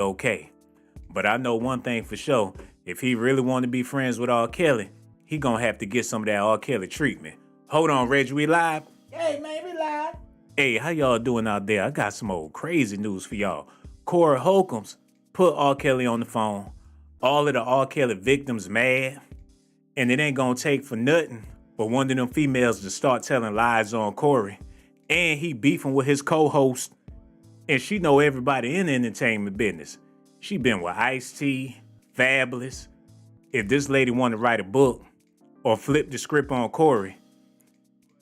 okay. But I know one thing for sure. If he really want to be friends with R. Kelly, he gonna have to get some of that R. Kelly treatment. Hold on, Reggie, we live? Hey, man, we live. Hey, how y'all doing out there? I got some old crazy news for y'all. Corey Holcombs put R. Kelly on the phone. All of the R. Kelly victims mad. And it ain't gonna take for nothing for one of them females to start telling lies on Corey. And he beefing with his co-host. And she know everybody in the entertainment business. She been with Ice-T, Fabulous. If this lady want to write a book or flip the script on Corey,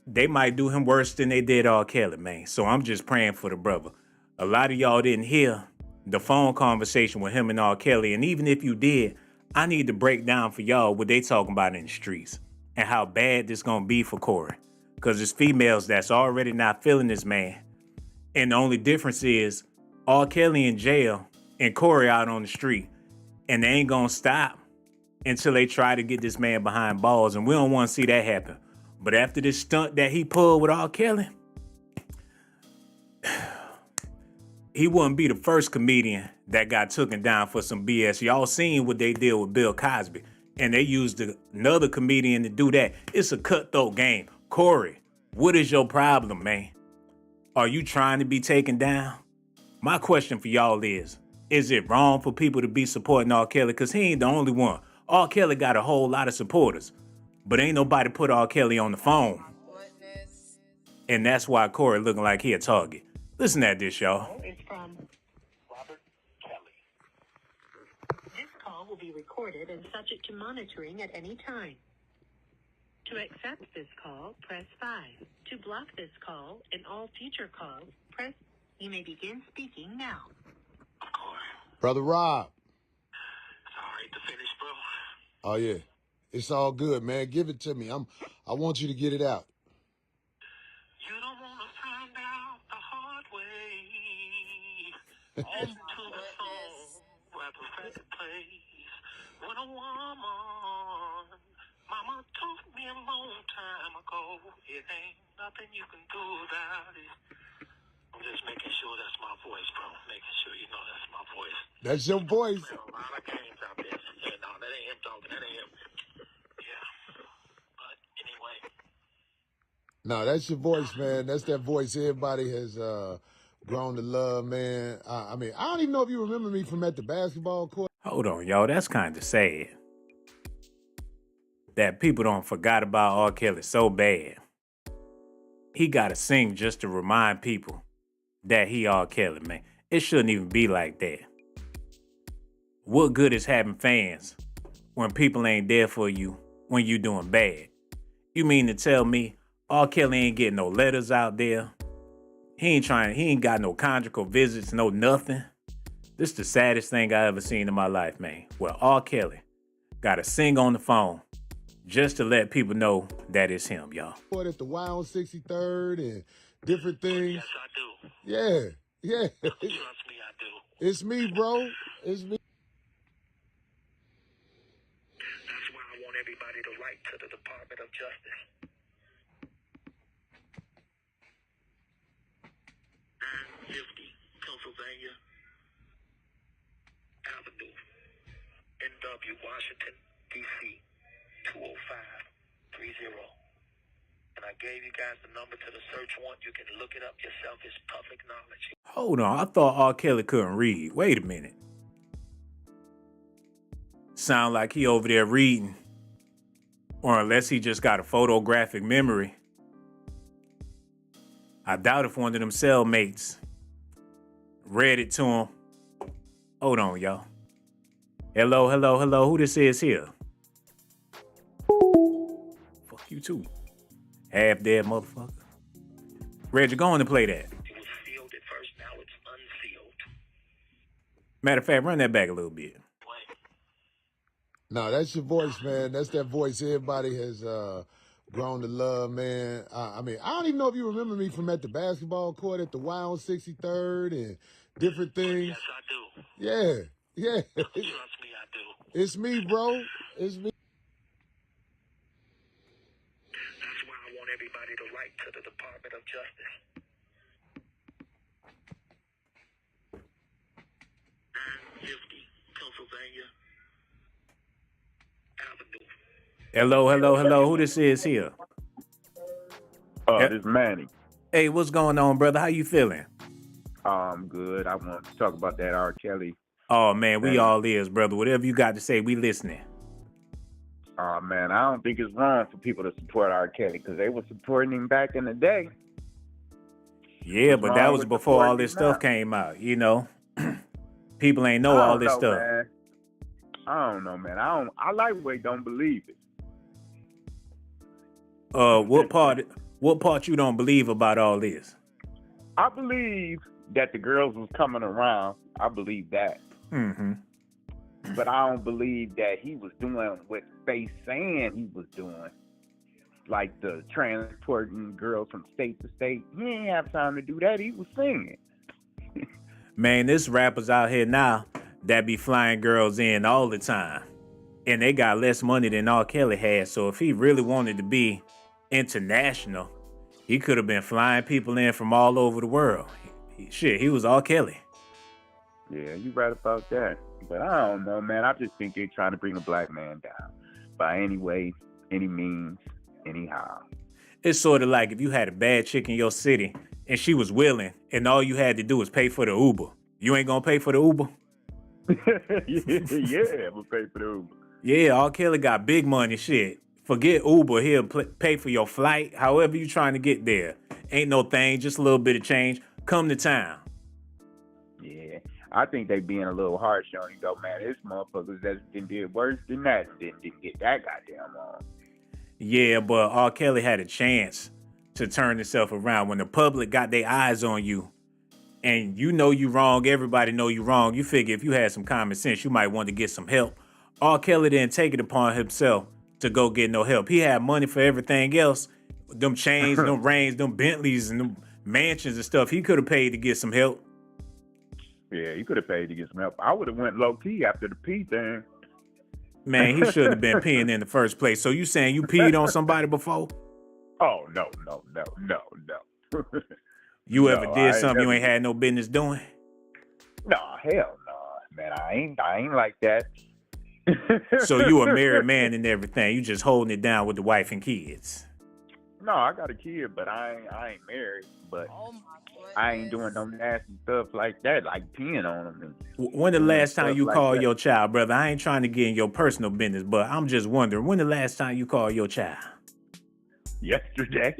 they might do him worse than they did R. Kelly, man. So I'm just praying for the brother. A lot of y'all didn't hear the phone conversation with him and R. Kelly. And even if you did, I need to break down for y'all what they talking about in the streets and how bad this gonna be for Corey. Because there's females that's already not feeling this man. And the only difference is R. Kelly in jail and Corey out on the street. And they ain't gonna stop until they try to get this man behind bars. And we don't want to see that happen. But after this stunt that he pulled with R. Kelly, he wouldn't be the first comedian that got taken down for some BS. Y'all seen what they did with Bill Cosby. And they used another comedian to do that. It's a cutthroat game. Corey, what is your problem, man? Are you trying to be taken down? My question for y'all is it wrong for people to be supporting R. Kelly? Because he ain't the only one. R. Kelly got a whole lot of supporters. But ain't nobody put R. Kelly on the phone. And that's why Corey looking like he a target. Listen at this, y'all. It's from Robert Kelly. This call will be recorded and subject to monitoring at any time. To accept this call, press 5. To block this call and all future calls, press. You may begin speaking now. Brother Rob. It's all right to finish, bro. Oh yeah. It's all good, man. Give it to me. I want you to get it out. You don't want to find out the hard way. Listen to the song where the perfect place. When a woman, mama told me a long time ago, it ain't nothing you can do about it. I'm just making sure that's my voice, bro. Making sure you know that's my voice. That's your voice. There are a lot of games out there. Yeah, no, that ain't him talking. That ain't him. Yeah. But anyway. No, that's your voice, man. That's that voice everybody has grown to love, man. I mean, I don't even know if you remember me from at the basketball court. Hold on, y'all. That's kind of sad. That people don't forgot about R. Kelly so bad. He got to sing just to remind people that he R. Kelly, man. It shouldn't even be like that. What good is having fans when people ain't there for you when you doing bad? You mean to tell me R. Kelly ain't getting no letters out there? He ain't got no conjugal visits, no nothing. This is the saddest thing I ever seen in my life, man. Well, R. Kelly got to sing on the phone just to let people know that it's him, y'all. At the Y on 63rd and different things. Yes, I do. Yeah. Trust me, I do. It's me, bro. It's me. That's why I want everybody to write to the Department of Justice. 950 Pennsylvania Avenue, NW, Washington, D.C., 20530. And I gave you guys the number to the search warrant. You can look it up yourself. It's public knowledge. Hold on, I thought R. Kelly couldn't read. Wait a minute. Sound like he over there reading. Or unless he just got a photographic memory. I doubt if one of them cellmates read it to him. Hold on, y'all. Hello. Who this is here? Fuck you too. Half dead motherfucker. Reggie, go on and play that. It was sealed at first. Now it's unsealed. Matter of fact, run that back a little bit. No, that's your voice, man. That's that voice everybody has grown to love, man. I mean, I don't even know if you remember me from at the basketball court at the Y on 63rd and different things. Yes, I do. Yeah. Trust me, I do. It's me, bro. It's me. That's why I want everybody to write to the Department of Justice. Pennsylvania Avenue. Hello. Who this is here? This is Manny. Hey, what's going on, brother? How you feeling? I'm good. I want to talk about that R. Kelly. Oh, man, we thing. all ears, brother. Whatever you got to say, we listening. Man, I don't think it's wrong for people to support R. Kelly because they were supporting him back in the day. Yeah, What's but that wrong was with before all supporting this him stuff now? came out, you know? People ain't know I all don't this know, stuff. man. I don't know, man. I like where he don't believe it. What part you don't believe about all this? I believe that the girls was coming around. I believe that. Mm-hmm. But I don't believe that he was doing what they saying he was doing. Like the transporting girls from state to state. He ain't have time to do that. He was singing. Man, there's rappers out here now that be flying girls in all the time. And they got less money than R. Kelly had. So if he really wanted to be international, he could have been flying people in from all over the world. He was R. Kelly. Yeah, you right about that. But I don't know, man. I just think they're trying to bring a black man down by any way, any means, anyhow. It's sort of like if you had a bad chick in your city and she was willing and all you had to do was pay for the Uber. You ain't gonna pay for the Uber? yeah, I'm gonna pay for the Uber. Yeah, R. Kelly got big money shit. Forget Uber, he'll pay for your flight, however you trying to get there. Ain't no thing, just a little bit of change. Come to town. Yeah, I think they being a little harsh on you, though, man. There's motherfuckers that did worse than that and didn't get that goddamn on. Yeah, but R. Kelly had a chance to turn himself around. When the public got their eyes on you and you know you wrong, everybody know you wrong, you figure if you had some common sense, you might want to get some help. R. Kelly didn't take it upon himself to go get no help. He had money for everything else. Them chains, them rings, them Bentleys, and them mansions and stuff. He could have paid to get some help. Yeah, he could have paid to get some help. I would have went low-key after the pee thing. Man, he shouldn't have been peeing in the first place. So you saying you peed on somebody before? Oh, no. You ever No, did I something you never ain't had no business doing? No, hell no. Man, I ain't like that. So you a married man and everything. You just holding it down with the wife and kids. No, I got a kid, but I ain't married. But I ain't doing no nasty stuff like that, like peeing on them. When the last time you like called that. your child, brother? I ain't trying to get in your personal business, but I'm just wondering, when the last time you called your child? Yesterday.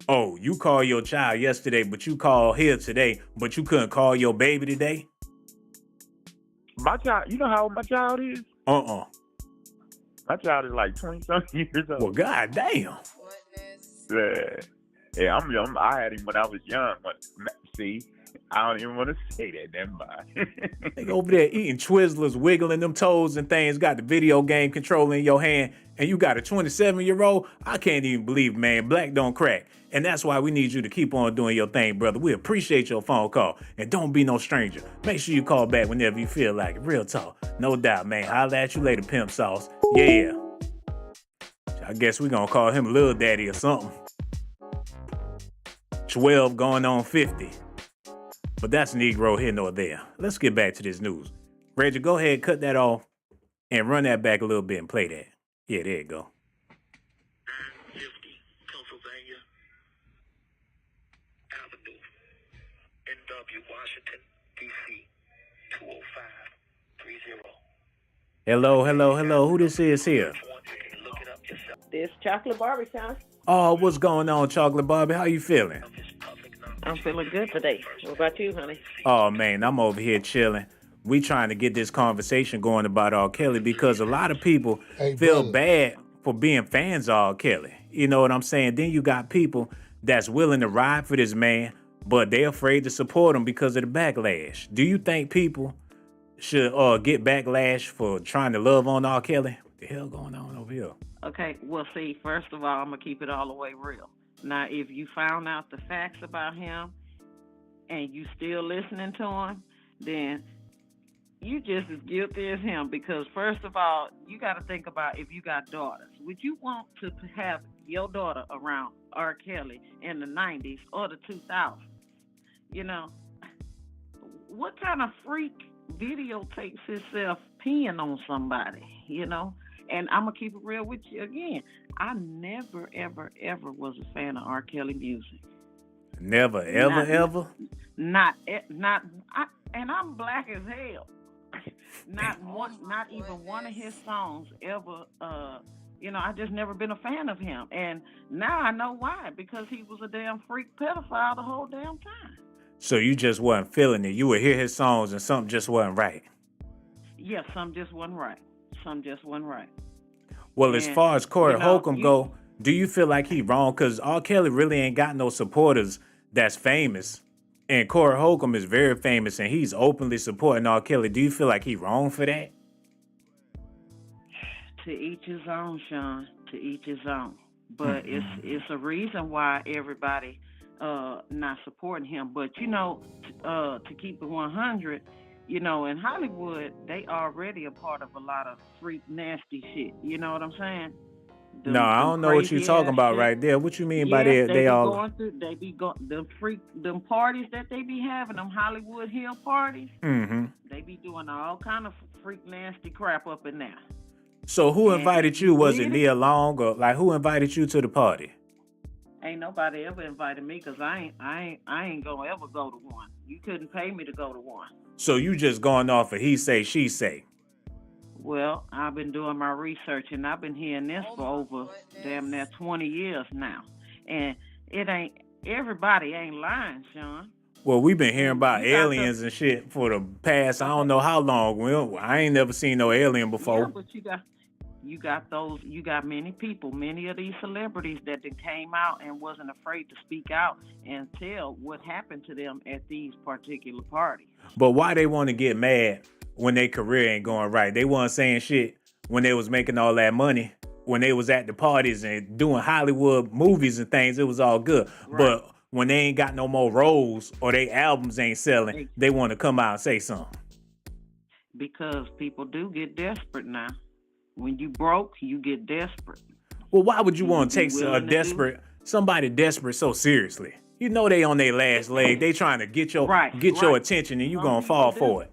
Oh, you called your child yesterday, but you called here today, but you couldn't call your baby today? My child, you know how old my child is? My child is like 20-something years old. Well, goddamn. Yeah, I'm young. I had him when I was young. But, see, I don't even want to say that. Never mind. They over there eating Twizzlers, wiggling them toes and things, got the video game controller in your hand, and you got a 27-year-old? I can't even believe, man. Black don't crack. And that's why we need you to keep on doing your thing, brother. We appreciate your phone call. And don't be no stranger. Make sure you call back whenever you feel like it. Real talk. No doubt, man. Holla at you later, Pimp Sauce. Yeah. I guess we gonna call him Lil Daddy or something. 12 going on 50. But that's Negro here nor there. Let's get back to this news. Reggie, go ahead, cut that off, and run that back a little bit and play that. Yeah, there you go. 950 Pennsylvania Avenue, NW, Washington, D.C., 20530. Hello. Who this is here? Look it up yourself. This Chocolate Barbie time. Oh, what's going on, Chocolate Barbie? How you feeling? I'm feeling good today. What about you, honey? Oh, man, I'm over here chilling. We trying to get this conversation going about R. Kelly because a lot of people feel brother. bad for being fans of R. Kelly. You know what I'm saying? Then you got people that's willing to ride for this man, but they're afraid to support him because of the backlash. Do you think people should get backlash for trying to love on R. Kelly? What the hell going on over here? Okay, well, see, first of all, I'm going to keep it all the way real. Now, if you found out the facts about him and you still listening to him, then you just as guilty as him because, first of all, you got to think about if you got daughters. Would you want to have your daughter around R. Kelly in the 90s or the 2000s? You know, what kind of freak videotapes himself peeing on somebody, And I'm gonna keep it real with you again. I never, ever, ever was a fan of R. Kelly music. Never, ever, ever. And I'm black as hell. Not even one of his songs ever. I just never been a fan of him, and now I know why. Because he was a damn freak pedophile the whole damn time. So you just wasn't feeling it. You would hear his songs and something just wasn't right. Yeah, some just wasn't right. Well, as far as Corey Holcomb go, do you feel like he wrong? Because R. Kelly really ain't got no supporters that's famous. And Corey Holcomb is very famous, and he's openly supporting R. Kelly. Do you feel like he wrong for that? To each his own, Sean. To each his own. But it's a reason why everybody not supporting him. But to keep it 100, in Hollywood they already a part of a lot of freak nasty shit. You know what I'm saying? No, I don't know what you're talking about shit. Right there. What you mean by that? They all going through. They be going them parties that they be having, them Hollywood Hill parties. Mm-hmm. They be doing all kind of freak nasty crap up in there. So who invited you? Was it Nia Long or who invited you to the party? Ain't nobody ever invited me because I ain't gonna ever go to one. You couldn't pay me to go to one. So you just going off of he say, she say? Well, I've been doing my research and I've been hearing this for over damn near 20 years now. And everybody ain't lying, Sean. Well, we've been hearing about aliens and shit for the past, I don't know how long. Well, I ain't never seen no alien before. Yeah, but you got many people, many of these celebrities that came out and wasn't afraid to speak out and tell what happened to them at these particular parties. But why they want to get mad when their career ain't going right? They weren't saying shit when they was making all that money. When they was at the parties and doing Hollywood movies and things, it was all good. Right. But when they ain't got no more roles or their albums ain't selling, they want to come out and say something. Because people do get desperate now. When you broke, you get desperate. Well, why would you want to take somebody desperate so seriously? You know they on their last leg. They trying to get your attention, and you gonna fall for it.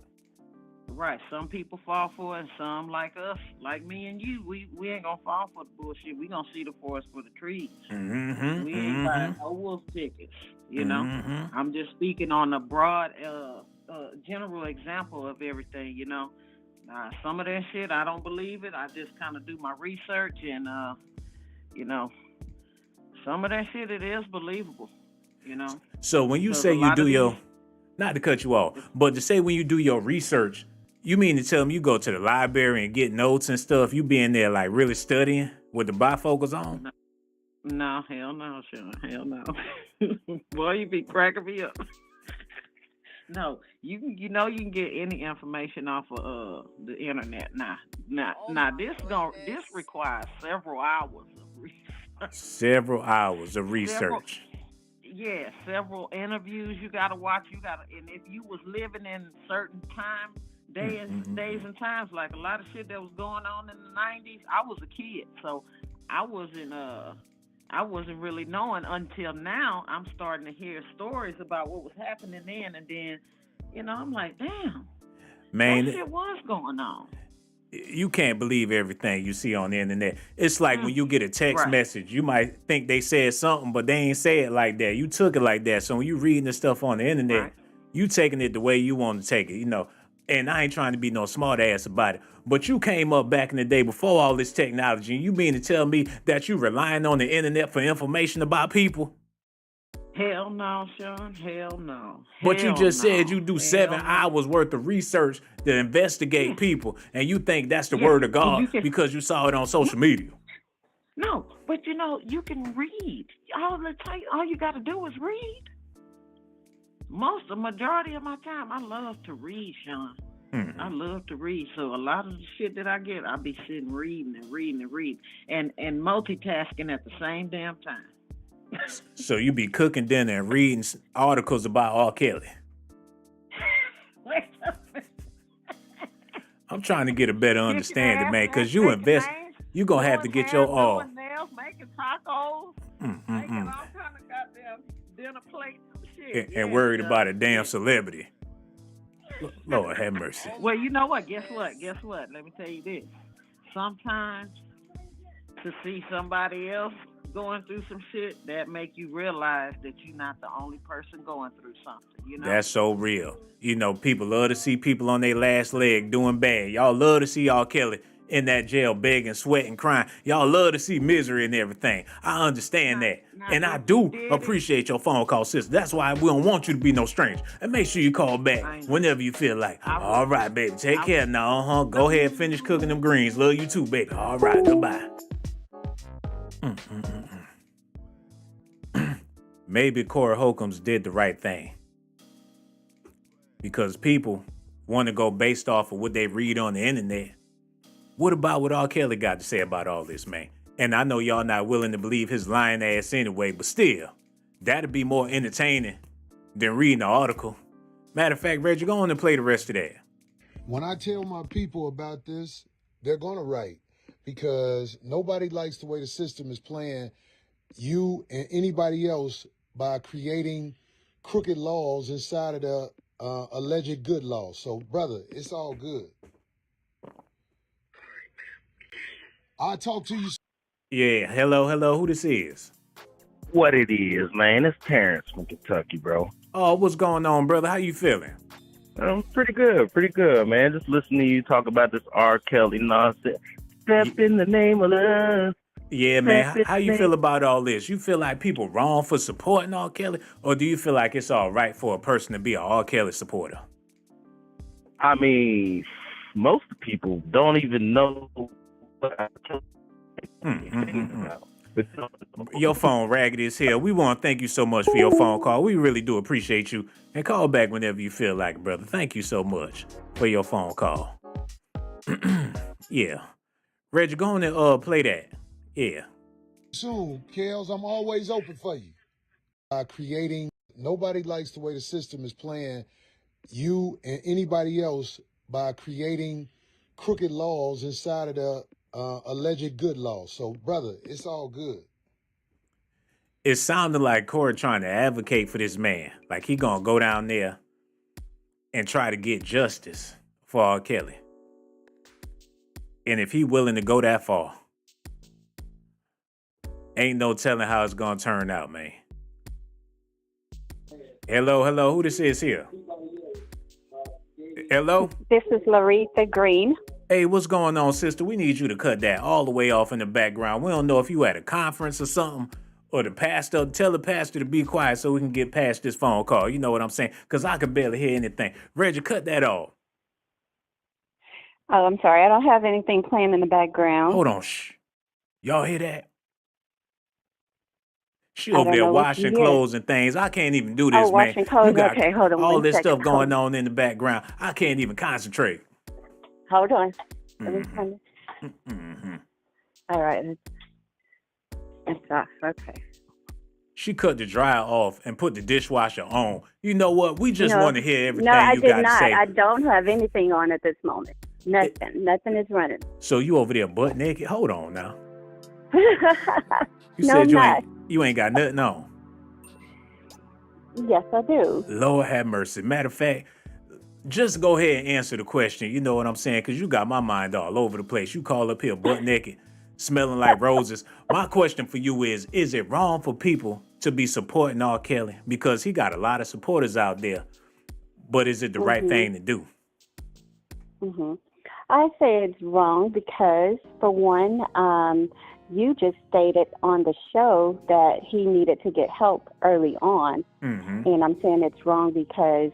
Right. Some people fall for it, and some like us, like me and you, we ain't gonna fall for the bullshit. We gonna see the forest for the trees. Mm-hmm, we ain't buying no wolf tickets. I'm just speaking on a broad, general example of everything. Some of that shit, I don't believe it. I just kind of do my research and, some of that shit, it is believable, So when you say you do your, not to cut you off, but to say when you do your research, you mean to tell me you go to the library and get notes and stuff? You be in there really studying with the bifocals on? No, hell no, Sean. Hell no. Boy, you be cracking me up. No, you can get any information off of the internet now. Now this requires several hours of research. Several hours of research. Several interviews you gotta watch. And if you was living in certain days and times, like a lot of shit that was going on in the 90s. I was a kid, so I wasn't really knowing until now. I'm starting to hear stories about what was happening then, and then, I'm like, damn, man, that shit was going on. You can't believe everything you see on the internet. It's like when you get a text message, you might think they said something, but they ain't say it like that. You took it like that. So when you reading the stuff on the internet, you taking it the way you want to take it, And I ain't trying to be no smart ass about it. But you came up back in the day before all this technology, and you mean to tell me that you relying on the internet for information about people? Hell no, Sean. Hell no. But you just said you do 7 hours worth of research to investigate people, and you think that's the word of God because you saw it on social media. No, but you can read. All you got to do is read. Majority of my time, I love to read, Sean. Mm-hmm. I love to read. So a lot of the shit that I get, I'll be sitting reading and multitasking at the same damn time. So you be cooking dinner and reading articles about R. Kelly. Wait a minute. I'm trying to get a better understanding, man, because you invest. You gonna have to get your all. Nails, making tacos, making all kind of goddamn dinner plates and shit. And worried about a damn celebrity. Lord have mercy. Well, you know what? Guess what? Guess what? Let me tell you this. Sometimes to see somebody else going through some shit, that make you realize that you're not the only person going through something, you know? That's so real. You know, people love to see people on their last leg doing bad. Y'all love to see R. Kelly in that jail begging, sweating, crying. Y'all love to see misery and everything. I understand that. And I do appreciate your phone call, sister. That's why we don't want you to be no stranger. And make sure you call back whenever you feel like. All right, baby. Take care now. Go ahead and finish cooking them greens. Love you too, baby. All right. Goodbye. Maybe Corey Holcombs did the right thing. Because people want to go based off of what they read on the internet. What about what R. Kelly got to say about all this, man? And I know y'all not willing to believe his lying ass anyway, but still, that'd be more entertaining than reading the article. Matter of fact, Reggie, go on and play the rest of that. When I tell my people about this, they're going to write, because nobody likes the way the system is playing you and anybody else by creating crooked laws inside of the alleged good laws. So, brother, it's all good. I'll talk to you. Yeah, hello, who this is? What it is, man. It's Terrence from Kentucky, bro. Oh, what's going on, brother? How you feeling? Pretty good, man. Just listening to you talk about this R. Kelly nonsense. Step in the name of love. Yeah, man. How you feel about all this? You feel like people wrong for supporting R. Kelly? Or do you feel like it's all right for a person to be an R. Kelly supporter? I mean, most people don't even know what R. Kelly Your phone raggedy as hell. We want to thank you so much for your phone call. We really do appreciate you. And call back whenever you feel like it, brother. Thank you so much for your phone call. Yeah. Reggie, go on and play that. Yeah. Soon, Kels, I'm always open for you. Creating, nobody likes the way the system is playing you and anybody else by creating crooked laws inside of the alleged good laws. So, brother, it's all good. It sounded like Corey trying to advocate for this man. Like he gonna go down there and try to get justice for R. Kelly. And if he willing to go that far, ain't no telling how it's gonna turn out, man. Hello, who this is here? Hello? This is Laretha Green. Hey, what's going on, sister? We need you to cut that all the way off in the background. We don't know if you at a conference or something, or tell the pastor to be quiet so we can get past this phone call. You know what I'm saying? Because I can barely hear anything. Reggie, cut that off. Oh, I'm sorry. I don't have anything playing in the background. Hold on, shh. Y'all hear that? She over there washing clothes and things. I can't even do this, man. Washing clothes. You got okay, hold on. all this stuff going on in the background. I can't even concentrate. Hold on. Let me find it. All right. It's off. Okay. She cut the dryer off and put the dishwasher on. You know what? We just want to hear everything you got to say. I don't have anything on at this moment. Nothing is running. So you over there butt naked? Hold on now. You No, said I'm you ain't got nothing on. Yes, I do. Lord have mercy. Matter of fact, just go ahead and answer the question. You know what I'm saying? Because you got my mind all over the place. You call up here butt naked, smelling like roses. My question for you is it wrong for people to be supporting R. Kelly? Because he got a lot of supporters out there. But is it the right thing to do? I say it's wrong because, for one, you just stated on the show that he needed to get help early on. And I'm saying it's wrong because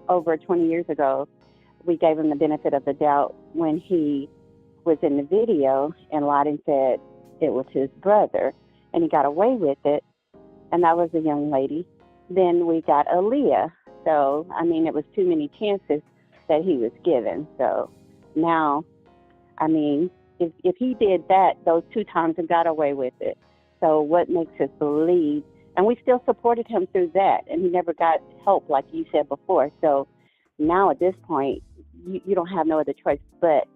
over 20 years ago, we gave him the benefit of the doubt when he was in the video and lied and said it was his brother, and he got away with it, and that was a young lady. Then we got Aaliyah. So, I mean, it was too many chances that he was given. So now, I mean, if he did that those 2 times and got away with it, so what makes us believe? And we still supported him through that, and he never got help like you said before. So now at this point, you don't have no other choice but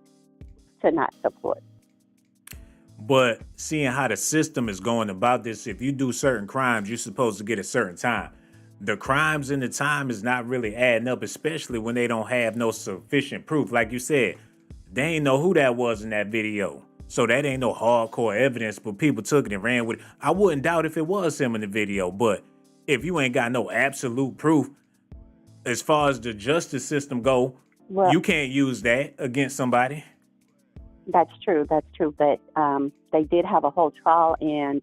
to not support. But seeing how the system is going about this, if you do certain crimes, you're supposed to get a certain time. the crimes and the time is not really adding up, especially when they don't have no sufficient proof. Like you said, they ain't know who that was in that video. So that ain't no hardcore evidence, but people took it and ran with it. I wouldn't doubt if it was him in the video, but if you ain't got no absolute proof, as far as the justice system go, Well, you can't use that against somebody. that's true. But they did have a whole trial, and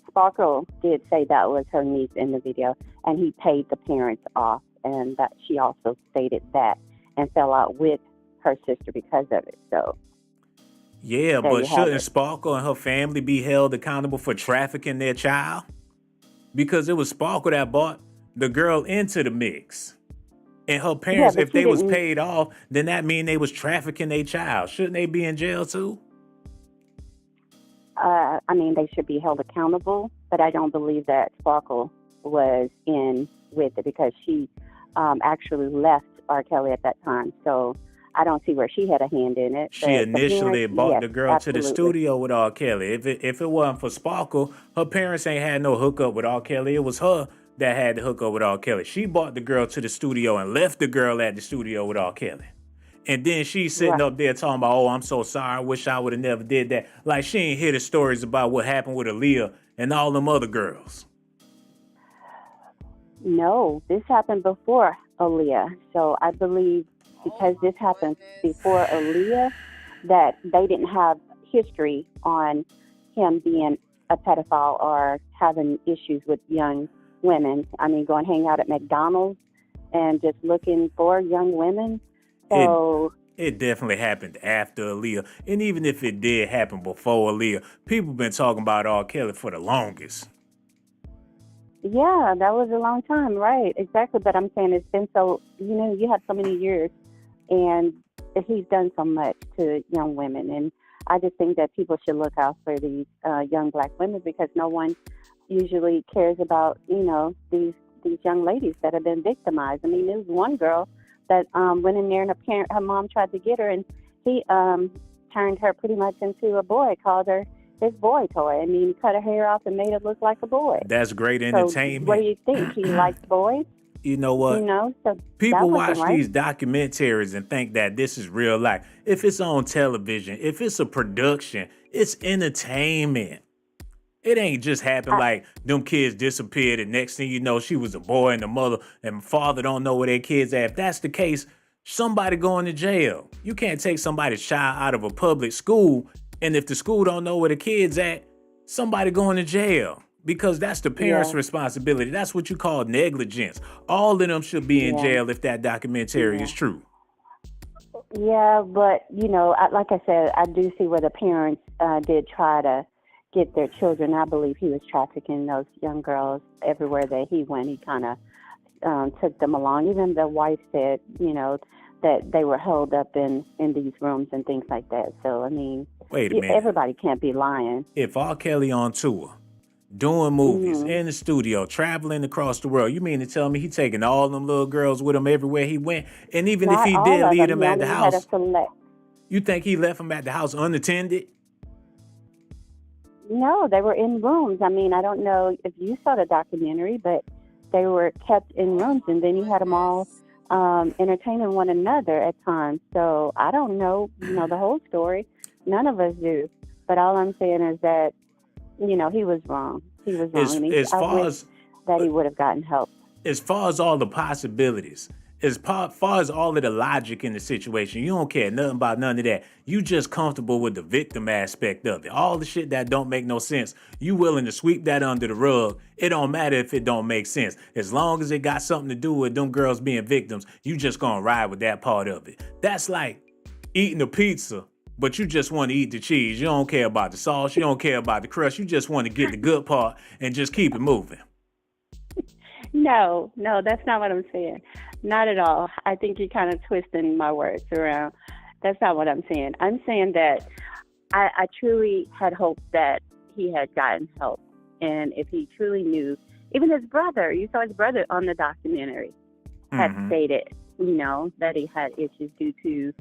Sparkle did say that was her niece in the video, and he paid the parents off, and that she also stated that and fell out with her sister because of it. So Yeah, there but you have shouldn't it. Sparkle and her family be held accountable for trafficking their child? Because it was Sparkle that brought the girl into the mix. And her Yeah, parents, but if she they was didn't. paid off, then that mean they was trafficking their child. Shouldn't they be in jail too? I mean, they should be held accountable, but I don't believe that Sparkle was in with it because she actually left R. Kelly at that time. So I don't see where she had a hand in it. She But the initially parents, brought yes, the girl to the absolutely. studio with R. Kelly. If it wasn't for Sparkle, her parents ain't had no hookup with R. Kelly. It was her that had the hookup with R. Kelly. She brought the girl to the studio and left the girl at the studio with R. Kelly. And then she's sitting Right. up there talking about, oh, I'm so sorry. I wish I would have never did that. Like she ain't hear the stories about what happened with Aaliyah and all them other girls. No, this happened before Aaliyah. So I believe because this happened before Aaliyah, that they didn't have history on him being a pedophile or having issues with young women. I mean, going hang out at McDonald's and just looking for young women. So It definitely happened after Aaliyah. And even if it did happen before Aaliyah, people been talking about R. Kelly for the longest. yeah, that was a long time, right? Exactly. But I'm saying it's been so, you have so many years, and he's done so much to young women. And I just think that people should look out for these young black women because no one usually cares about, these young ladies that have been victimized. I mean, there was one girl that went in there and her mom tried to get her, and he turned her pretty much into a boy, called her his boy toy. I mean, he cut her hair off and made her look like a boy. That's great So entertainment. what do you think? He likes boys? You know what? So People that wasn't watch right. these documentaries and think that this is real life. If it's on television, if it's a production, it's entertainment. It ain't just happened like them kids disappeared and next thing you know, she was a boy and the mother and father don't know where their kids at. If that's the case, somebody going to jail. You can't take somebody's child out of a public school and if the school don't know where the kid's at, somebody going to jail. Because that's the parents' Yeah. responsibility. That's what you call negligence. All of them should be in Yeah. jail if that documentary Yeah. is true. Yeah, but like I said, I do see where the parents did try to get their children. I believe he was trafficking those young girls everywhere that he went. He kind of took them along. Even the wife said, that they were held up in these rooms and things like that. So I mean, Wait a minute. everybody can't be lying. If R. Kelly on tour, doing movies, in the studio, traveling across the world, you mean to tell me he taking all them little girls with him everywhere he went? And even Not if he all did of leave them. them He at the only had a house, select. you think he left them at the house unattended? No, they were in rooms. I mean, I don't know if you saw the documentary, but they were kept in rooms, and then you had them all entertaining one another at times. So I don't know, the whole story. None of us do. But all I'm saying is that, he was wrong. He was wrong. And I wish that he would have gotten help. As far as all the possibilities, as far as all of the logic in the situation, you don't care nothing about none of that. You just comfortable with the victim aspect of it. All the shit that don't make no sense, you willing to sweep that under the rug. It don't matter if it don't make sense. As long as it got something to do with them girls being victims, you just gonna ride with that part of it. That's like eating a pizza, but you just want to eat the cheese. You don't care about the sauce. You don't care about the crust. You just want to get the good part and just keep it moving. No, that's not what I'm saying. Not at all. I think you're kind of twisting my words around. That's not what I'm saying. I'm saying that I truly had hoped that he had gotten help. And if he truly knew, even his brother, you saw his brother on the documentary, had stated, that he had issues due to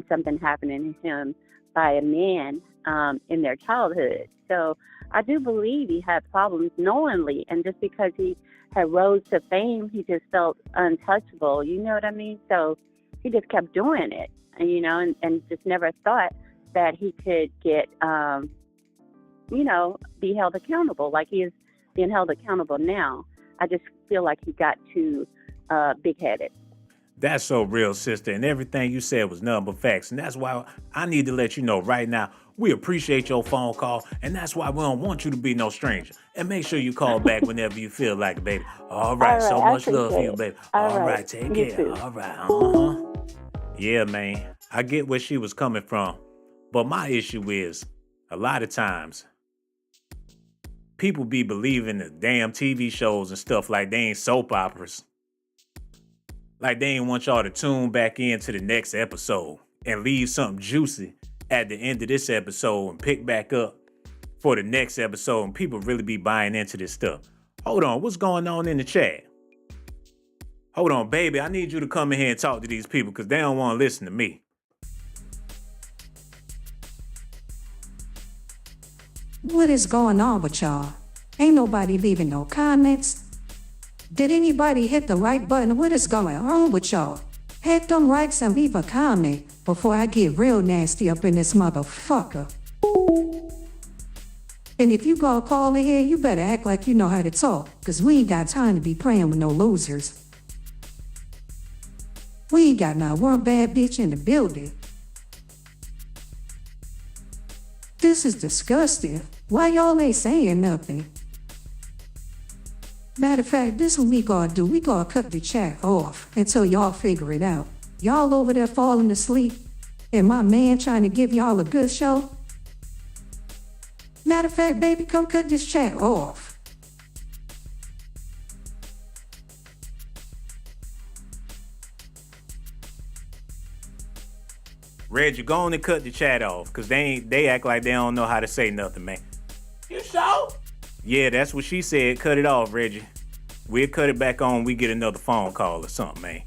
something happening to him by a man in their childhood. So I do believe he had problems knowingly, and just because he had rose to fame, he just felt untouchable. You know what I mean? So he just kept doing it, and and just never thought that he could get, be held accountable like he is being held accountable now. I just feel like he got too big-headed. That's so real, sister, and everything you said was nothing but facts, and that's why I need to let you know right now, we appreciate your phone call, and that's why we don't want you to be no stranger. And make sure you call back whenever you feel like it, baby. All right, so much love for you, baby. All right, take care. All right, Yeah, man, I get where she was coming from, but my issue is, a lot of times, people be believing the damn TV shows and stuff like they ain't soap operas. Like they ain't want y'all to tune back into the next episode and leave something juicy at the end of this episode and pick back up for the next episode, and people really be buying into this stuff. Hold on, what's going on in the chat? Hold on, baby, I need you to come in here and talk to these people because they don't want to listen to me. What is going on with y'all? Ain't nobody leaving no comments. Did anybody hit the right button? What is going on with y'all? Hit them likes and leave a comment before I get real nasty up in this motherfucker. And if you gonna call in here, you better act like you know how to talk, cause we ain't got time to be playing with no losers. We ain't got not one bad bitch in the building. This is disgusting. Why y'all ain't saying nothing? Matter of fact, this what we gonna do. We gonna cut the chat off until y'all figure it out. Y'all over there falling asleep, and my man trying to give y'all a good show. Matter of fact, baby, come cut this chat off. Reggie, go on and cut the chat off, cause they act like they don't know how to say nothing, man. You sure? Yeah, that's what she said. Cut it off, Reggie. We'll cut it back on. We get another phone call or something, man.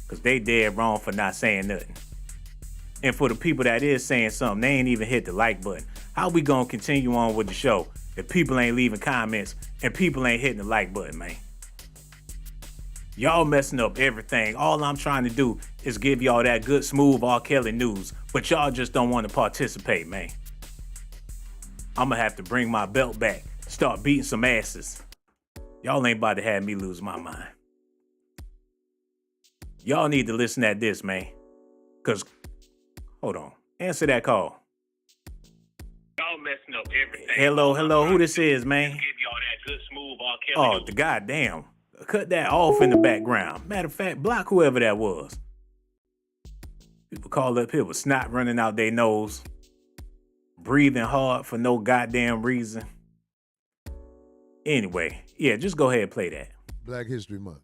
Cause they dead wrong for not saying nothing. And for the people that is saying something, they ain't even hit the like button. How we gonna continue on with the show if people ain't leaving comments and people ain't hitting the like button, man? Y'all messing up everything. All I'm trying to do is give y'all that good, smooth R. Kelly news, but y'all just don't want to participate, man. I'm gonna have to bring my belt back, start beating some asses. Y'all ain't about to have me lose my mind. Y'all need to listen at this, man. Cause, hold on, answer that call. Y'all messing up everything. Hello, who this is, man? Give y'all that good, smooth R. Kelly. Oh, the goddamn. Cut that off in the background. Matter of fact, block whoever that was. People call up here with snot running out their nose, breathing hard for no goddamn reason. Anyway, yeah, just go ahead and play that. Black History Month.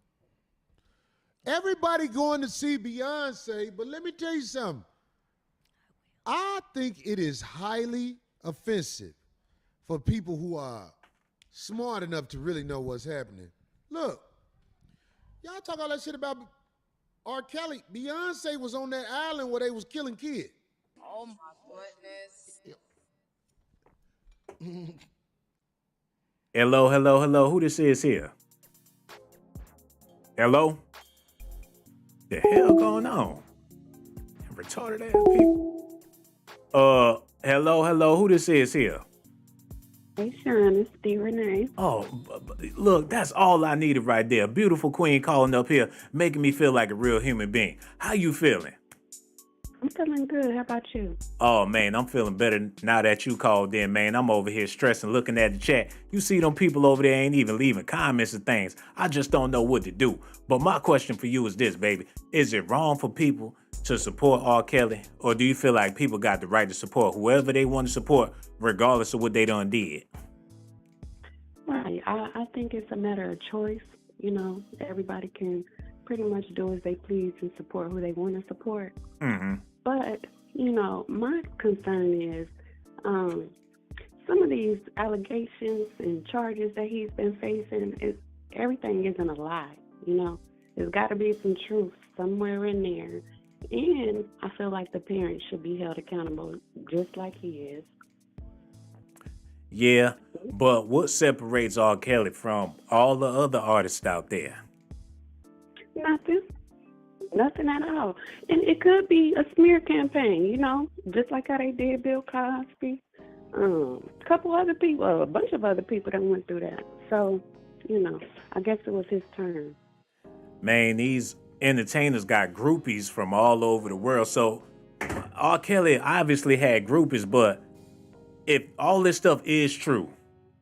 Everybody going to see Beyonce, but let me tell you something. I think it is highly offensive for people who are smart enough to really know what's happening. Look, y'all talk all that shit about R. Kelly. Beyonce was on that island where they was killing kids. Oh my goodness. Hello. Who this is here? Hello? The hell going on? Retarded ass people. Hello. Who this is here? Hey, Sean, it's D. Renee. Oh, look, that's all I needed right there. Beautiful queen calling up here, making me feel like a real human being. How you feeling? I'm feeling good. How about you? Oh, man, I'm feeling better now that you called in, man. I'm over here stressing, looking at the chat. You see them people over there ain't even leaving comments and things. I just don't know what to do. But my question for you is this, baby. Is it wrong for people to support R. Kelly? Or do you feel like people got the right to support whoever they want to support, regardless of what they done did? Right. I think it's a matter of choice. You know, everybody can pretty much do as they please and support who they want to support. Mm-hmm. But, you know, my concern is some of these allegations and charges that he's been facing, everything isn't a lie, you know. There's got to be some truth somewhere in there. And I feel like the parents should be held accountable just like he is. Yeah, but what separates R. Kelly from all the other artists out there? Nothing. Nothing at all. And it could be a smear campaign, just like how they did Bill Cosby. A couple other people, a bunch of other people that went through that. So, I guess it was his turn. Man, these entertainers got groupies from all over the world. So R. Kelly obviously had groupies, but if all this stuff is true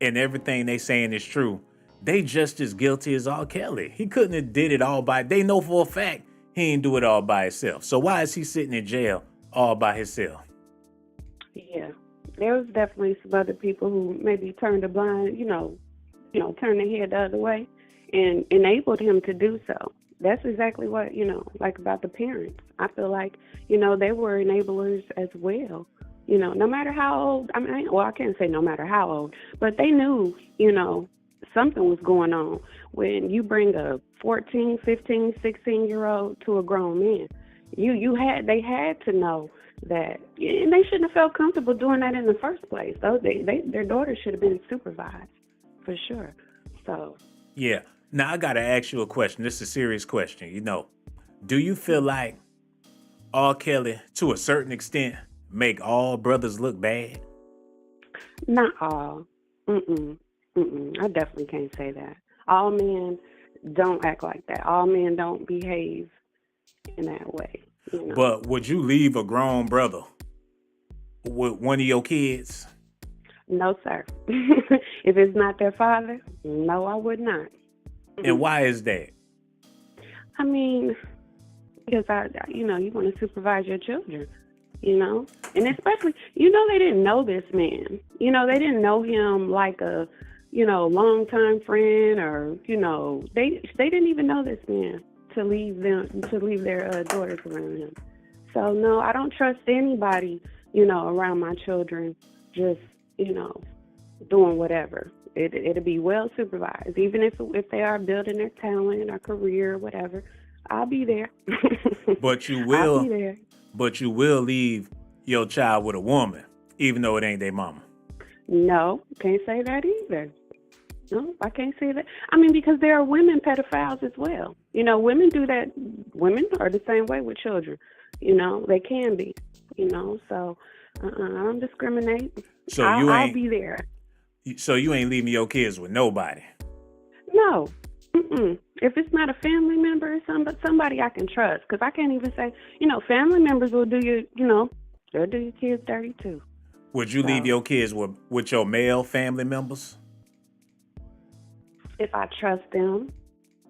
and everything they saying is true, they just as guilty as R. Kelly. He couldn't have did it all they know for a fact he didn't do it all by himself. So why is he sitting in jail all by himself? Yeah. There was definitely some other people who maybe turned a blind, turned their head the other way and enabled him to do so. That's exactly what, like about the parents. I feel like, they were enablers as well. No matter how old, I can't say no matter how old, but they knew, something was going on when you bring a 14, 15, 16-year-old to a grown man. They had to know that, and they shouldn't have felt comfortable doing that in the first place. Though their daughter should have been supervised, for sure. So yeah. Now I gotta ask you a question. This is a serious question. Do you feel like R. Kelly, to a certain extent, make all brothers look bad? Not all. I definitely can't say that. All men don't act like that. All men don't behave in that way. But would you leave a grown brother with one of your kids? No, sir. If it's not their father, no, I would not. And why is that? Because you want to supervise your children, and especially, they didn't know this man. They didn't know him like a, longtime friend, or they didn't even know this man to leave their daughters around him. So no, I don't trust anybody, around my children, just doing whatever. It'll be well supervised, even if they are building their talent or career or whatever. I'll be there. But you will. I'll be there. But you will leave your child with a woman, even though it ain't their mama. No, can't say that either. No, I can't say that. Because there are women pedophiles as well. Women do that. Women are the same way with children. They can be. So I don't discriminate. So I'll be there. So you ain't leaving your kids with nobody? No. If it's not a family member or somebody I can trust, because I can't even say, family members will do they'll do your kids dirty too. Would you leave your kids with your male family members? If I trust them,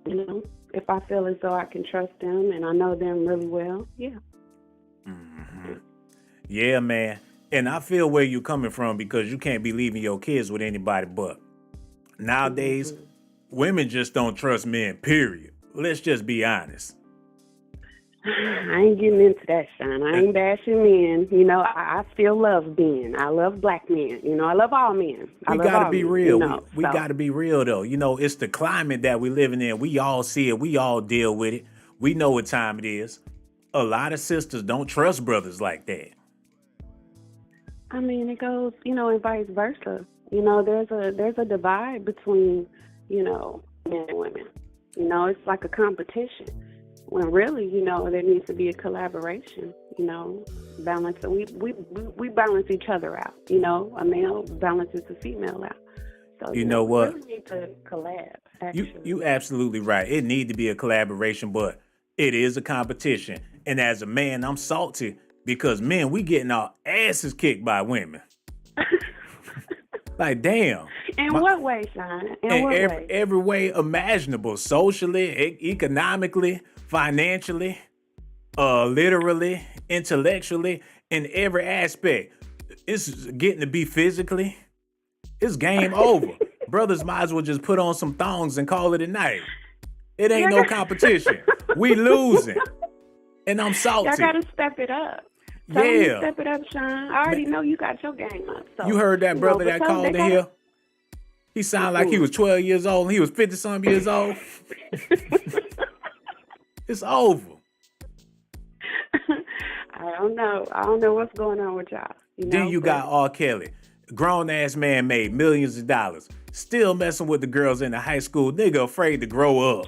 if I feel as though I can trust them and I know them really well, yeah. Mm-hmm. Yeah, man. And I feel where you're coming from, because you can't be leaving your kids with anybody. But nowadays, women just don't trust men, period. Let's just be honest. I ain't getting into that, Sean. I ain't bashing men. I still love men. I love black men. I love all men. We got to be real. We got to be real, though. It's the climate that we living in. We all see it. We all deal with it. We know what time it is. A lot of sisters don't trust brothers like that. It goes, and vice versa. There's a divide between, men and women. It's like a competition. When really, there needs to be a collaboration. Balance. We balance each other out. A male balances a female out. So you know what? We really need to collab. Actually. You absolutely right. It need to be a collaboration, but it is a competition. And as a man, I'm salty. Because men, we getting our asses kicked by women. Like, damn. In what way, Sean? In what way? Every way imaginable. Socially, economically, financially, literally, intellectually, in every aspect. It's getting to be physically. It's game over. Brothers might as well just put on some thongs and call it a night. It ain't no competition. We losing. And I'm salty. Y'all gotta step it up. Tell them to step it up, Sean. I already know you got your game up. So, you heard that brother that called in here? He sounded like he was 12 years old and he was 50-some years old. It's over. I don't know. I don't know what's going on with y'all. Then you got R. Kelly. Grown ass man made millions of dollars, still messing with the girls in the high school. Nigga afraid to grow up.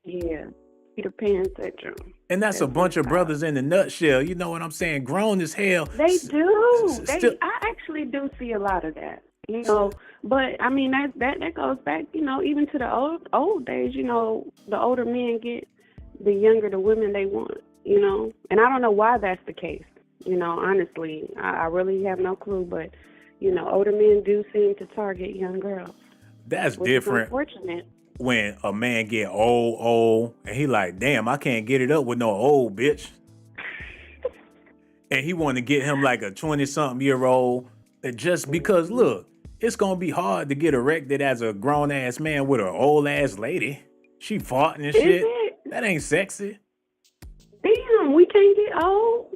Yeah, Peter Pan syndrome. And that's a bunch of brothers in a nutshell. You know what I'm saying? Grown as hell. They do. Still, I actually do see a lot of that. You know, but I mean that goes back, you know, even to the old days. You know, the older men get, the younger the women they want. You know, and I don't know why that's the case. You know, honestly, I really have no clue. But you know, older men do seem to target young girls. that's Which is different. unfortunate. When a man get old, and he like, damn, I can't get it up with no old bitch. And he want to get him like a 20-something-year-old. Just because, look, it's going to be hard to get erected as a grown-ass man with an old-ass lady. She farting and shit. It? That ain't sexy. Damn, we can't get old.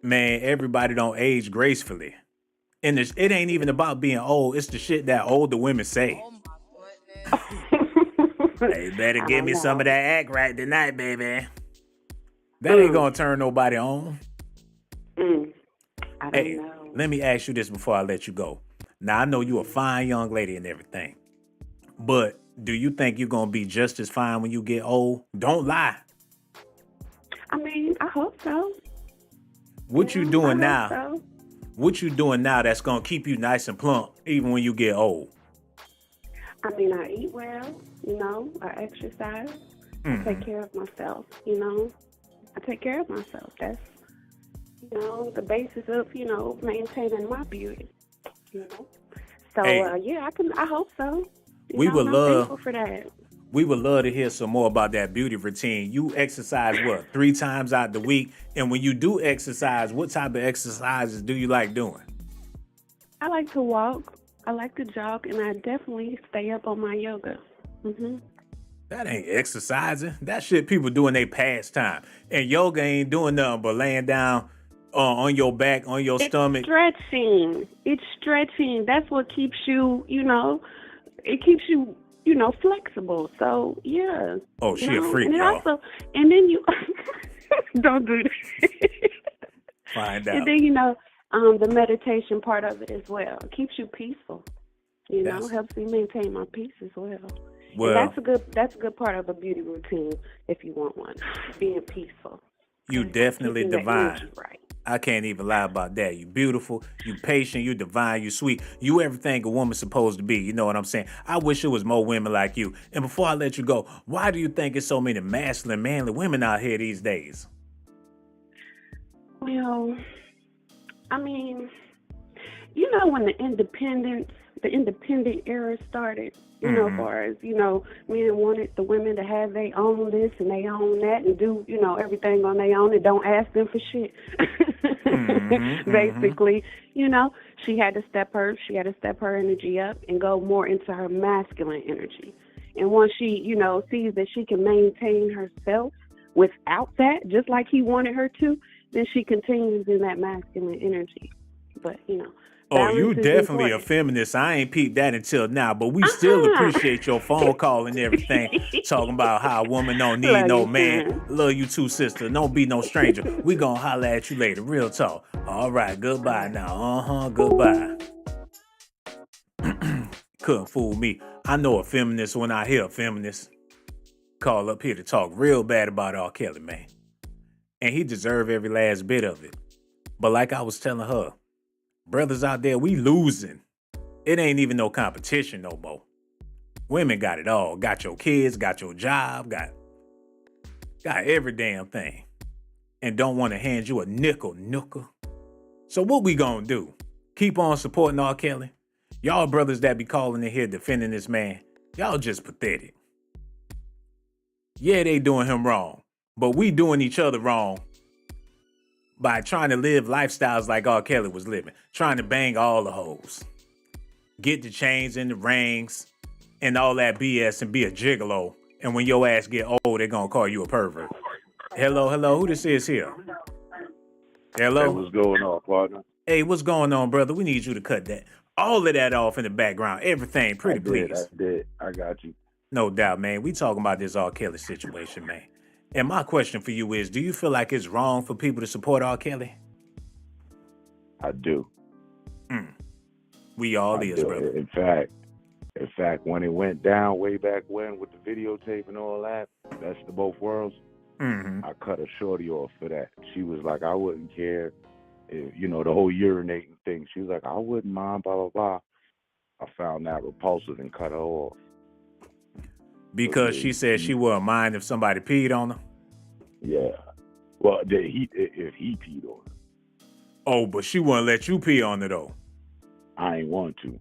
Man, everybody don't age gracefully. And it ain't even about being old. It's the shit that older women say. Hey, better give me some of that act right tonight, baby. That ain't gonna turn nobody on. I don't know. Let me ask you this before I let you go. Now, I know you a fine young lady and everything, but do you think you're gonna be just as fine when you get old? Don't lie. I mean, I hope so. What you doing I now? hope so. What you doing now that's gonna keep you nice and plump even when you get old? I mean, I eat well, you know, I exercise, I take care of myself, you know. I take care of myself. That's, you know, the basis of, you know, maintaining my beauty, you know. So, yeah, I hope so. We would love thankful for that. We would love to hear some more about that beauty routine. You exercise, what, 3 times out the week? And when you do exercise, what type of exercises do you like doing? I like to walk. I like to jog, and I definitely stay up on my yoga. That ain't exercising. That shit people do in their pastime. And yoga ain't doing nothing but laying down on your back, on your stomach. Stretching. It's stretching. That's what keeps you, you know, it keeps you, you know, flexible. So, yeah. Oh, she a freak, and y'all. Also, and then you, don't do that. Find out. And then, you know, the meditation part of it as well. It keeps you peaceful. You know, helps me maintain my peace as well. Well, and that's a good part of a beauty routine if you want one. Being peaceful. You definitely Keeping the divine. energy right. I can't even lie about that. You beautiful, you patient, you divine, you sweet. You everything a woman's supposed to be. You know what I'm saying? I wish it was more women like you. And before I let you go, why do you think it's so many masculine, manly women out here these days? Well, I mean, you know, when the independent era started, you know, as far as, you know, men wanted the women to have they own this and they own that and do, you know, everything on their own and don't ask them for shit. Basically, you know, she had to step her energy up and go more into her masculine energy. And once she, you know, sees that she can maintain herself without that, just like he wanted her to, then she continues in that masculine energy. But, you know. Oh, you definitely important. a feminist. I ain't peeped that until now, but we still appreciate your phone call and everything, talking about how a woman don't need no man. Love you too, sister. Don't be no stranger. We gonna holler at you later. Real talk. All right, goodbye now. Goodbye. Couldn't fool me. I know a feminist when I hear a feminist. Call up here to talk real bad about R. Kelly, man. And he deserved every last bit of it. But like I was telling her, brothers out there, we losing. It ain't even no competition no more. Women got it all. Got your kids, got your job, got every damn thing. And don't want to hand you a nickel. So what we gonna do? Keep on supporting R. Kelly? Y'all brothers that be calling in here defending this man, y'all just pathetic. Yeah, they doing him wrong, but we doing each other wrong by trying to live lifestyles like R. Kelly was living, trying to bang all the hoes, get the chains and the rings and all that BS and be a gigolo. And when your ass get old, they're gonna call you a pervert. Hello, who this is here? Hello? Hey, what's going on, partner? Hey, what's going on, brother? We need you to cut all of that off in the background. Everything, pretty please. I did. I got you. No doubt, man. We talking about this R. Kelly situation, man. And my question for you is, do you feel like it's wrong for people to support R. Kelly? I do. We all I is, do. brother. In fact, when it went down way back when with the videotape and all that, that's the both worlds. Mm-hmm. I cut a shorty off for that. She was like, I wouldn't care, if, the whole urinating thing. She was like, I wouldn't mind, blah blah blah. I found that repulsive and cut her off. Because she said she wouldn't mind if somebody peed on her. Yeah. Well, if he peed on her. Oh, but she wouldn't let you pee on her though. I ain't want to.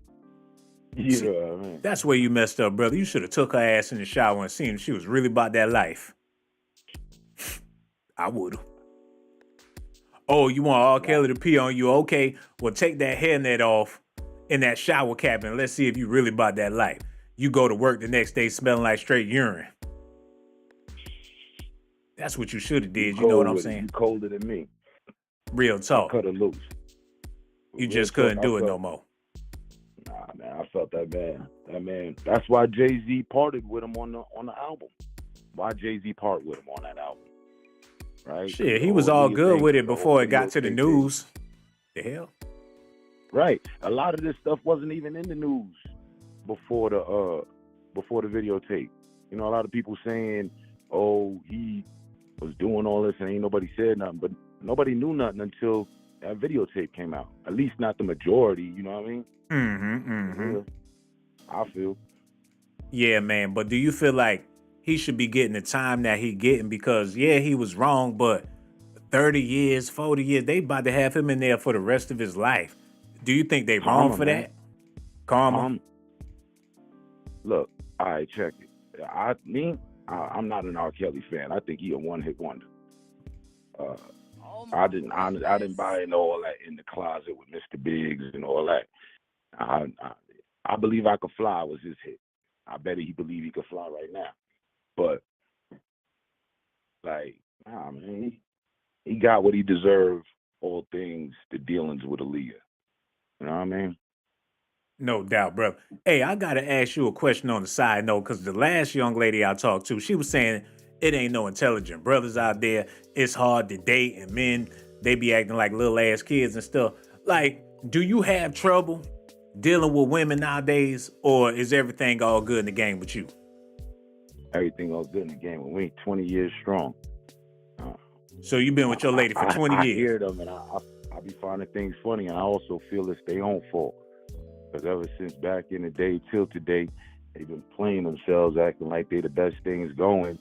See, know what I mean? That's where you messed up, brother. You should have took her ass in the shower and seen if she was really about that life. I would've. Oh, you want R. Kelly to pee on you? Okay, well take that hairnet off in that shower cap and let's see if you really about that life. You go to work the next day smelling like straight urine. That's what you should have did. You know what I'm saying? You colder than me. Real talk. I cut her loose. You just couldn't do it no more. Nah, man, I felt that man. That man. That's why Jay-Z parted with him on the album. Why Jay-Z part with him on that album? Right? Shit, he was all good with it before it got to the news. The hell? Right. A lot of this stuff wasn't even in the news before the videotape. A lot of people saying, "Oh, he was doing all this and ain't nobody said nothing," but nobody knew nothing until that videotape came out. At least not the majority. You know what I mean? Yeah, I feel. Yeah, man. But do you feel like he should be getting the time that he getting? Because yeah, he was wrong, but 30 years, 40 years, they about to have him in there for the rest of his life. Do you think they wrong for that? Karma? Look, all right, check it. I'm not an R. Kelly fan. I think he a one-hit wonder. I didn't buy into all that in the closet with Mr. Biggs and all that. I Believe I Could Fly was his hit. I bet he believe he could fly right now. But man, he got what he deserved. All things, the dealings with Aaliyah. You know what I mean? No doubt, brother. Hey, I got to ask you a question on the side note, because the last young lady I talked to, she was saying it ain't no intelligent brothers out there. It's hard to date, and men, they be acting like little ass kids and stuff. Like, do you have trouble dealing with women nowadays, or is everything all good in the game with you? Everything all good in the game. We ain't 20 years strong. So you've been with your lady for 20 years. I hear them, and I be finding things funny, and I also feel it's their own fault. Because ever since back in the day till today, they've been playing themselves, acting like they the best things going,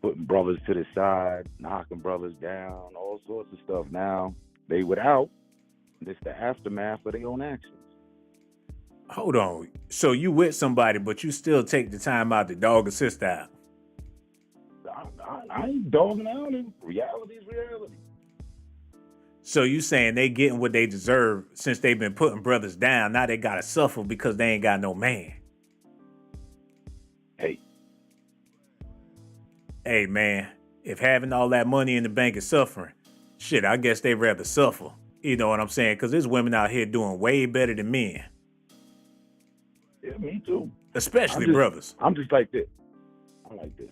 putting brothers to the side, knocking brothers down, all sorts of stuff. Now, they without, it's the aftermath of their own actions. Hold on. So you with somebody, but you still take the time out to dog a sister out? I ain't dogging out. Reality is reality. So you saying they getting what they deserve since they've been putting brothers down. Now they gotta suffer because they ain't got no man. Hey man, if having all that money in the bank is suffering, shit, I guess they'd rather suffer. You know what I'm saying? Because there's women out here doing way better than men. Yeah, me too. Especially brothers. I'm just like this. I'm like this.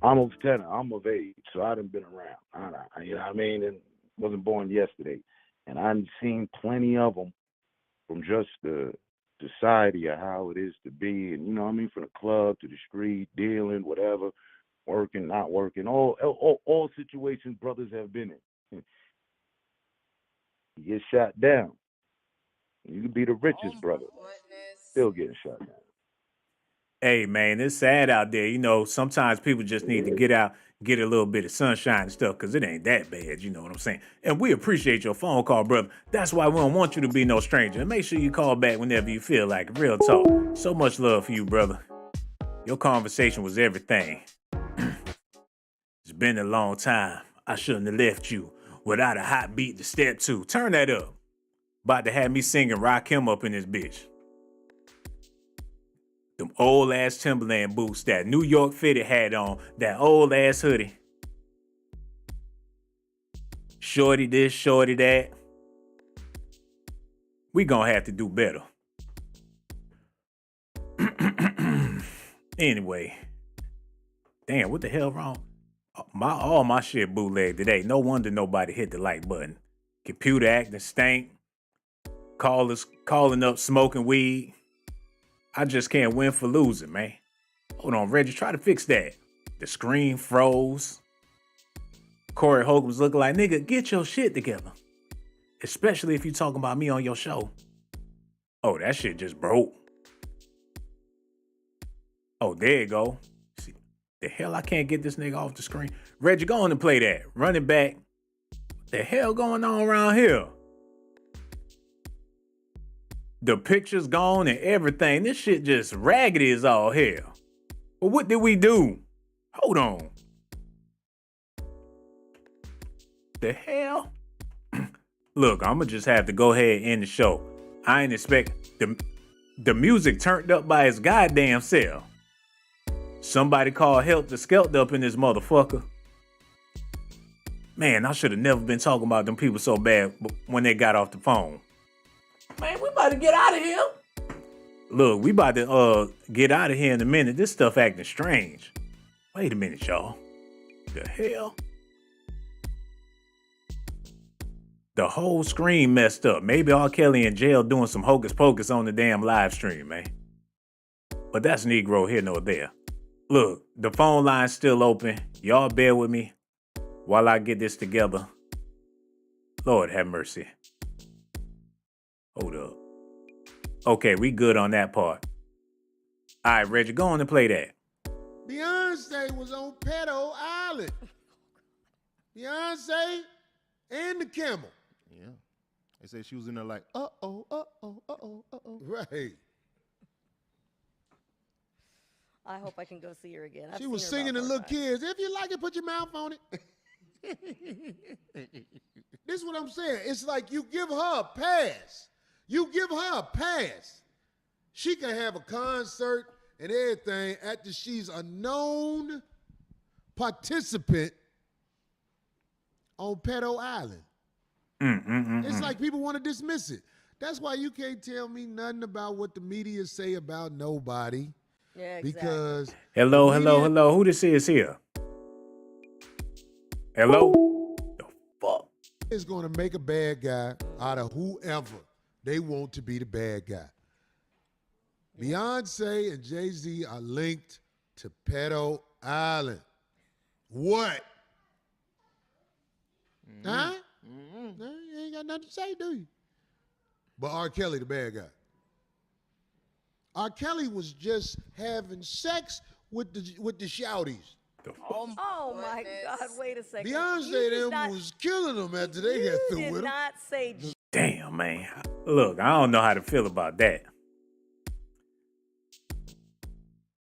I'm of 10. I'm of age, so I done been around. You know what I mean? And wasn't born yesterday. And I've seen plenty of them from just the society of how it is to be. And, you know what I mean? From the club to the street, dealing, whatever, working, not working, all situations brothers have been in. You get shot down. You can be the richest brother, still getting shot down. Hey, man, it's sad out there. You know, sometimes people just need to get out, get a little bit of sunshine and stuff, because it ain't that bad. You know what I'm saying? And we appreciate your phone call, brother. That's why we don't want you to be no stranger. And make sure you call back whenever you feel like it. Real talk. So much love for you, brother. Your conversation was everything. It's been a long time. I shouldn't have left you without a hot beat to step to. Turn that up. About to have me singing Rock Him up in this bitch. Them old ass Timberland boots, that New York fitted hat on, that old ass hoodie. Shorty this, shorty that. We gonna have to do better. Anyway. Damn, what the hell wrong? All my shit bootleg today. No wonder nobody hit the like button. Computer acting stank. calling up, smoking weed. I just can't win for losing, man. Hold on, Reggie, try to fix that. The screen froze. Corey Holcomb's looking like, nigga, get your shit together. Especially if you talking about me on your show. Oh, that shit just broke. Oh, there you go. See, the hell, I can't get this nigga off the screen. Reggie, go on and play that. Running back. What the hell going on around here? The picture's gone and everything. This shit just raggedy as all hell. Well, what did we do? Hold on. The hell? Look, I'ma just have to go ahead and end the show. I ain't expect the music turned up by its goddamn self. Somebody call help to skelter up in this motherfucker. Man, I should have never been talking about them people so bad when they got off the phone. Man, we about to get out of here. Look, we about to get out of here in a minute. This stuff acting strange. Wait a minute, y'all. The hell? The whole screen messed up. Maybe R. Kelly in jail doing some hocus pocus on the damn live stream, man. But that's Negro here nor there. Look, the phone line's still open. Y'all bear with me while I get this together. Lord have mercy. Hold up. Okay, we good on that part. All right, Reggie, go on and play that. Beyonce was on Pedo Island. Beyonce and the camel. Yeah. They say she was in there like, Right. I hope I can go see her again. She was singing to little kids. If you like it, put your mouth on it. This is what I'm saying. It's like you give her a pass. You give her a pass. She can have a concert and everything after she's a known participant on Pedo Island. It's like people want to dismiss it. That's why you can't tell me nothing about what the media say about nobody. Yeah, exactly. Because hello. Who this is here? Hello? The fuck? Is going to make a bad guy out of whoever they want to be the bad guy. Beyonce and Jay-Z are linked to Pedo Island. What? Huh? You ain't got nothing to say, do you? But R. Kelly, the bad guy. R. Kelly was just having sex with the shouties. Oh my God! Wait a second. Beyonce them was killing them after they got through with did them. not say. Damn, man. Look, I don't know how to feel about that.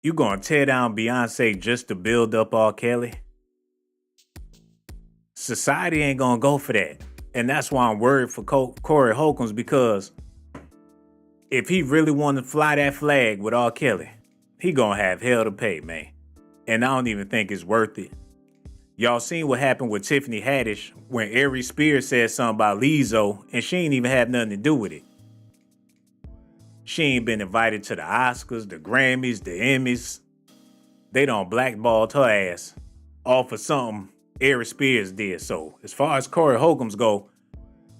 You gonna tear down Beyonce just to build up R. Kelly? Society ain't gonna go for that. And that's why I'm worried for Corey Holcombs, because if he really wanted to fly that flag with R. Kelly, he gonna have hell to pay, man. And I don't even think it's worth it. Y'all seen what happened with Tiffany Haddish when Ari Spears said something about Lizzo and she ain't even have nothing to do with it. She ain't been invited to the Oscars, the Grammys, the Emmys. They done blackballed her ass off of something Ari Spears did. So as far as Corey Holcombs go,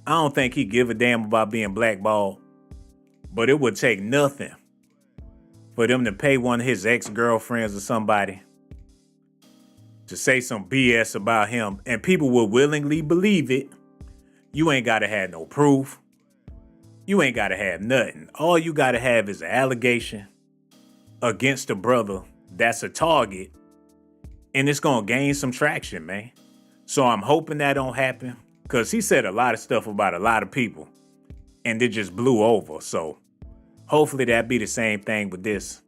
I don't think he give a damn about being blackballed. But it would take nothing for them to pay one of his ex-girlfriends or somebody to say some BS about him, and people will willingly believe it. You ain't gotta have no proof. You ain't gotta have nothing. All you gotta have is an allegation against a brother that's a target, and it's gonna gain some traction, man. So I'm hoping that don't happen, because he said a lot of stuff about a lot of people, and it just blew over. So hopefully that be the same thing with this.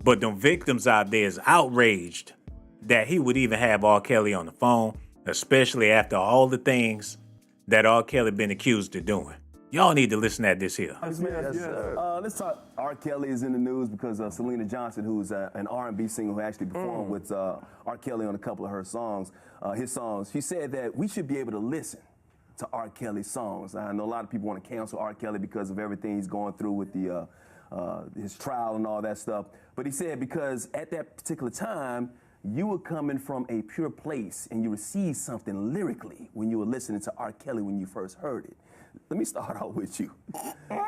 But them victims out there is outraged that he would even have R. Kelly on the phone, especially after all the things that R. Kelly been accused of doing. Y'all need to listen at this here. Let's talk. R. Kelly is in the news because Selena Johnson, who's an R&B singer who actually performed with R. Kelly on a couple of her songs, his songs. She said that we should be able to listen to R. Kelly's songs. I know a lot of people want to cancel R. Kelly because of everything he's going through with the his trial and all that stuff. But he said because at that particular time, you were coming from a pure place and you received something lyrically when you were listening to R. Kelly when you first heard it. let me start out with you.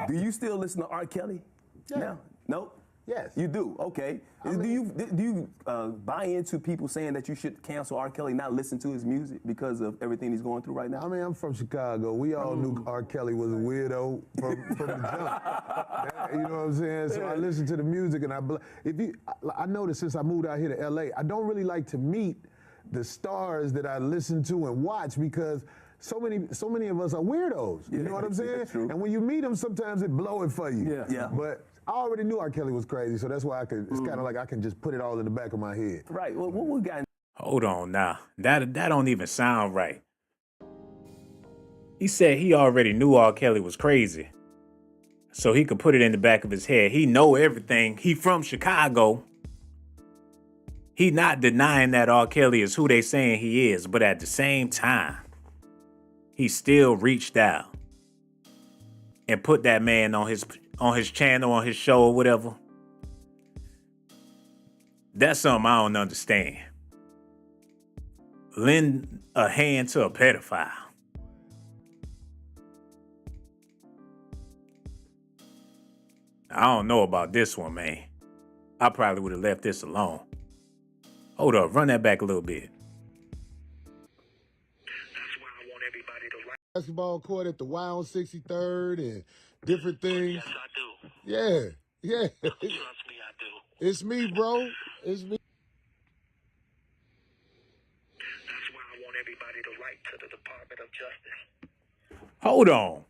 Do you still listen to R. Kelly? Yeah. Now? No? Yes. You do? Okay. Do you buy into people saying that you should cancel R. Kelly, not listen to his music because of everything he's going through right now? I mean, I'm from Chicago. We all knew R. Kelly was a weirdo from the jump. You know what I'm saying? So I listen to the music, and I noticed since I moved out here to LA, I don't really like to meet the stars that I listen to and watch because so many of us are weirdos. You know what I'm saying? And when you meet them, sometimes it blow it for you. Yeah. But I already knew R. Kelly was crazy, so that's why it's kind of like I can just put it all in the back of my head. Right. Well, what we got? Hold on now. That don't even sound right. He said he already knew R. Kelly was crazy, so he could put it in the back of his head. He know everything. He from Chicago. He not denying that R. Kelly is who they saying he is, but at the same time, he still reached out and put that man on his channel, on his show or whatever. That's something I don't understand. Lend a hand to a pedophile. I don't know about this one, man. I probably would have left this alone. Hold up, run that back a little bit. Basketball court at the Y on 63rd and different things. Yes, I do. Yeah. Trust me, I do. It's me, bro. It's me. That's why I want everybody to write to the Department of Justice. Hold on.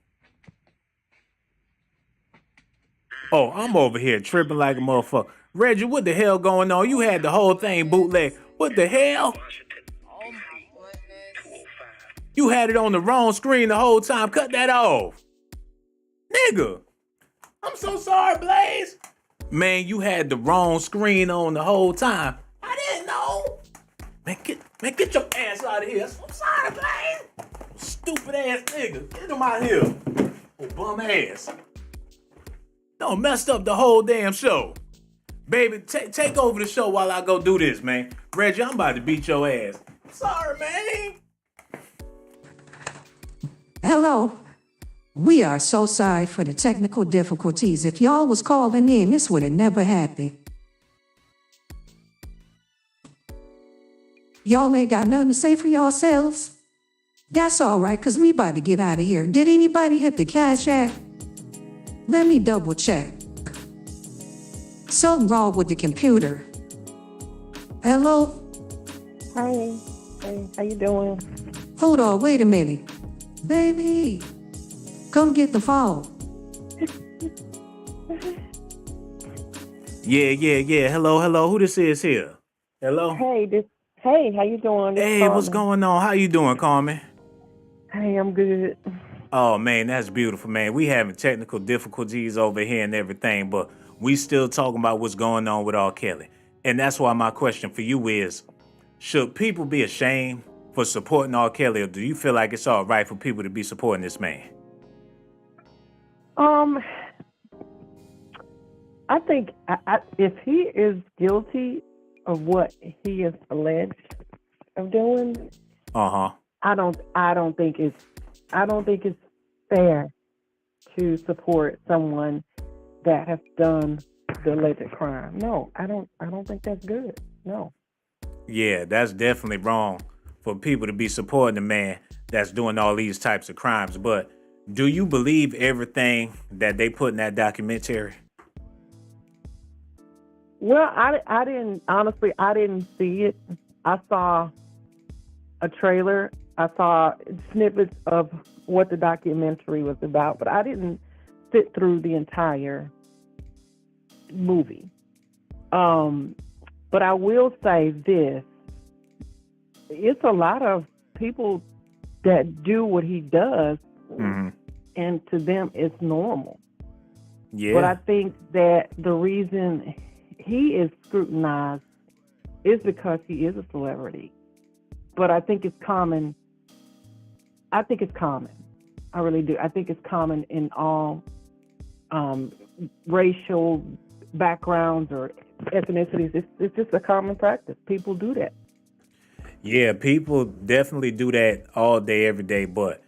Oh, I'm over here tripping like a motherfucker. Reggie, what the hell going on? You had the whole thing bootleg. What the hell? You had it on the wrong screen the whole time. Cut that off. Nigga. I'm so sorry, Blaze. Man, you had the wrong screen on the whole time. I didn't know. Man, get your ass out of here. I'm sorry, Blaze. Stupid ass nigga. Get him out of here. Oh, bum ass. No, messed up the whole damn show. Baby, take over the show while I go do this, man. Reggie, I'm about to beat your ass. Sorry, man. Hello. We are so sorry for the technical difficulties. If y'all was calling in, this would have never happened. Y'all ain't got nothing to say for yourselves? That's all right, because we about to get out of here. Did anybody hit the Cash App? Let me double check. Something wrong with the computer. Hello? Hi. Hey, how you doing? Hold on, wait a minute. Baby, come get the phone. Yeah. Hello. Who this is here? Hello? Hey, how you doing? Hey, what's going on? How you doing, Carmen? Hey, I'm good. Oh, man, that's beautiful, man. We having technical difficulties over here and everything, but we still talking about what's going on with R. Kelly. And that's why my question for you is, should people be ashamed for supporting R. Kelly, or do you feel like it's all right for people to be supporting this man? I think if he is guilty of what he is alleged of doing, I don't think it's fair to support someone that has done the alleged crime. No, I don't think that's good. No. Yeah, that's definitely wrong for people to be supporting a man that's doing all these types of crimes. But do you believe everything that they put in that documentary? Well, I didn't see it. I saw a trailer. I saw snippets of what the documentary was about, but I didn't sit through the entire movie. But I will say this. It's a lot of people that do what he does, and to them it's normal. Yeah. But I think that the reason he is scrutinized is because he is a celebrity. But I think it's common. I really do. I think it's common in all racial backgrounds or ethnicities. It's just a common practice. People do that. Yeah, people definitely do that all day, every day. But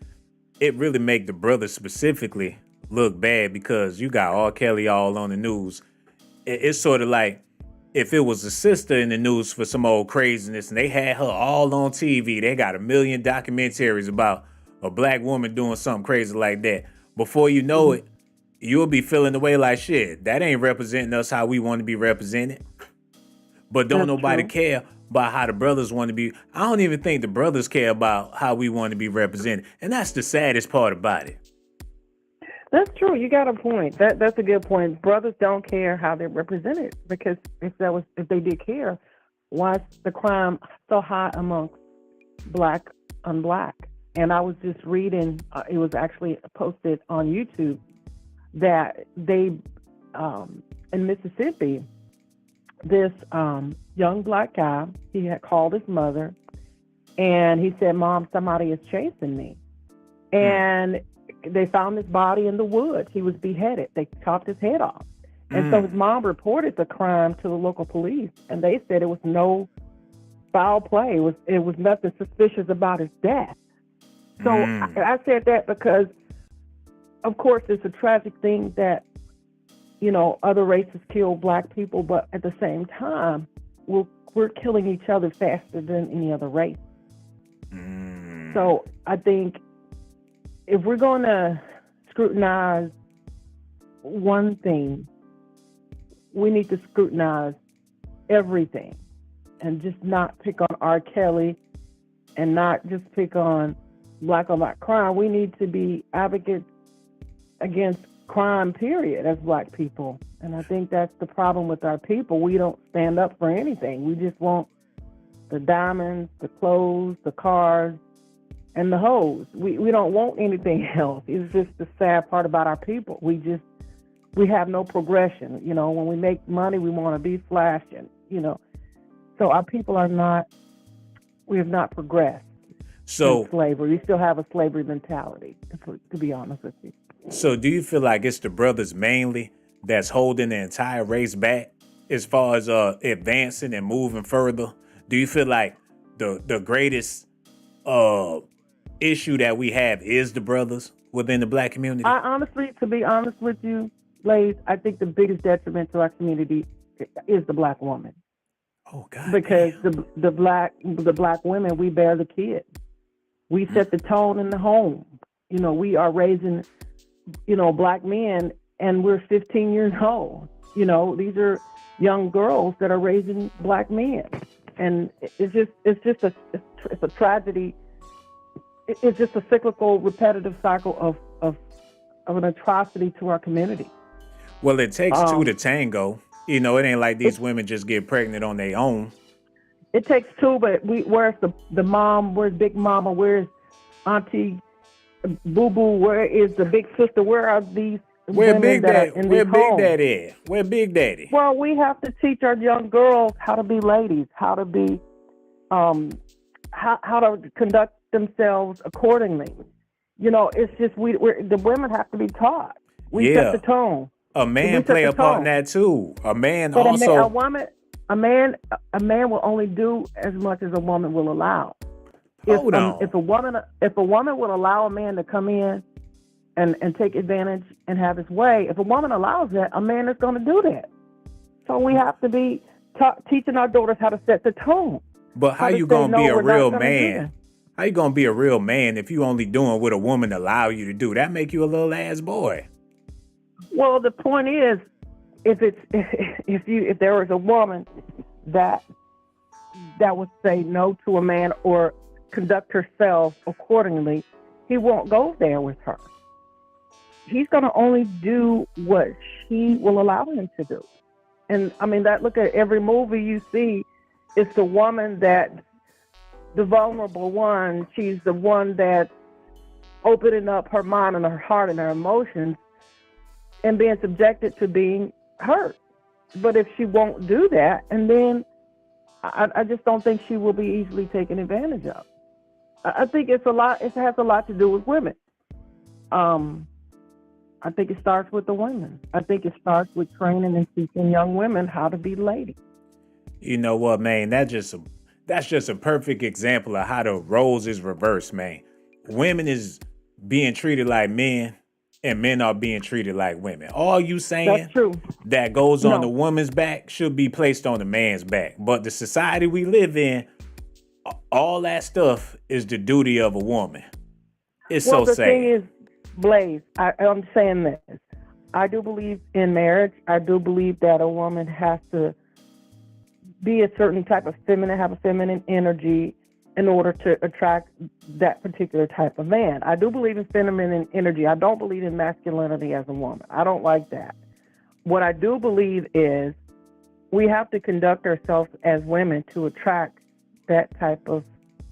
it really make the brothers specifically look bad because you got R. Kelly all on the news. It's sort of like if it was a sister in the news for some old craziness and they had her all on TV, they got 1 million documentaries about a black woman doing something crazy like that. Before you know it, you'll be feeling the way like, shit, that ain't representing us how we want to be represented. But don't nobody care about how the brothers want to be. I don't even think the brothers care about how we want to be represented. And that's the saddest part about it. That's true. You got a point. That's a good point. Brothers don't care how they're represented because if they did care, why is the crime so high amongst black on black? And I was just reading. It was actually posted on YouTube that they in Mississippi, this young black guy, he had called his mother, and he said, "Mom, somebody is chasing me," and they found his body in the woods. He was beheaded. They chopped his head off. And so his mom reported the crime to the local police, and they said it was no foul play. It was nothing suspicious about his death. So I said that because, of course, it's a tragic thing that, other races kill black people, but at the same time, we're killing each other faster than any other race. So I think if we're going to scrutinize one thing, we need to scrutinize everything and just not pick on R. Kelly and not just pick on black on black crime. We need to be advocates against crime, period, as black people. And I think that's the problem with our people. We don't stand up for anything. We just want the diamonds, the clothes, the cars, and the hoes. We don't want anything else. It's just the sad part about our people. We have no progression. When we make money, we want to be flashing, So our people we have not progressed. So in slavery. We still have a slavery mentality, to be honest with you. So do you feel like it's the brothers mainly that's holding the entire race back as far as advancing and moving further? Do you feel like the greatest issue that we have is the brothers within the black community? To be honest with you, Blaze, I think the biggest detriment to our community is the black woman. Oh God! Because the black women, we bear the kids. We set the tone in the home. We are raising, black men, and we're 15 years old. These are young girls that are raising black men, and it's just a tragedy. It's just a cyclical, repetitive cycle of an atrocity to our community. Well, it takes two to tango. It ain't like these women just get pregnant on their own. It takes two, but where's the mom? Where's Big Mama? Where's Auntie Boo Boo? Where is the big sister? Where are these Where women Big that Daddy? are in Where these Big homes? Daddy at? Where Big Daddy? Well, we have to teach our young girls how to be ladies, how to be, how to conduct themselves accordingly. It's just the women have to be taught. We set the tone. A man play a part in that too. A man But also. a man will only do as much as a woman will allow. Hold on. If a woman would allow a man to come in and take advantage and have his way, if a woman allows that, a man is going to do that. So we have to be teaching our daughters how to set the tone. But how you gonna be a real man? How you gonna be a real man if you only doing what a woman allow you to do? That make you a little ass boy. Well, the point is, if there was a woman that would say no to a man or conduct herself accordingly, he won't go there with her. He's going to only do what she will allow him to do. And I mean, look at every movie you see, it's the woman that, the vulnerable one, she's the one that's opening up her mind and her heart and her emotions and being subjected to being hurt. But if she won't do that, and then I just don't think she will be easily taken advantage of. I think it has a lot to do with women. I think it starts with the women. I think it starts with training and teaching young women how to be ladies. You know what, man? That's just a perfect example of how the roles is reversed, man. Women is being treated like men and men are being treated like women. All you saying That's true. that goes on No. the woman's back should be placed on the man's back. But the society we live in, all that stuff is the duty of a woman. It's Well, so the sad. thing is, Blaze, I'm saying this. I do believe in marriage. I do believe that a woman has to be a certain type of feminine, have a feminine energy in order to attract that particular type of man. I do believe in feminine energy. I don't believe in masculinity as a woman. I don't like that. What I do believe is we have to conduct ourselves as women to attract that type of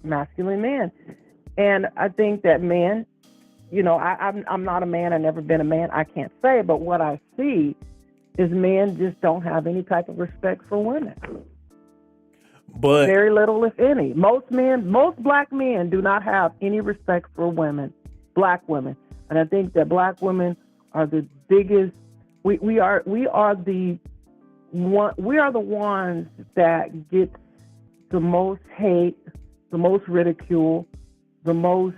masculine man. And I think that men, you know, I'm not a man. I've never been a man. I can't say. But what I see is men just don't have any type of respect for women. But very little, if any. Most black men do not have any respect for women, black women. And I think that black women are the biggest. We are the ones that get the most hate, the most ridicule, the most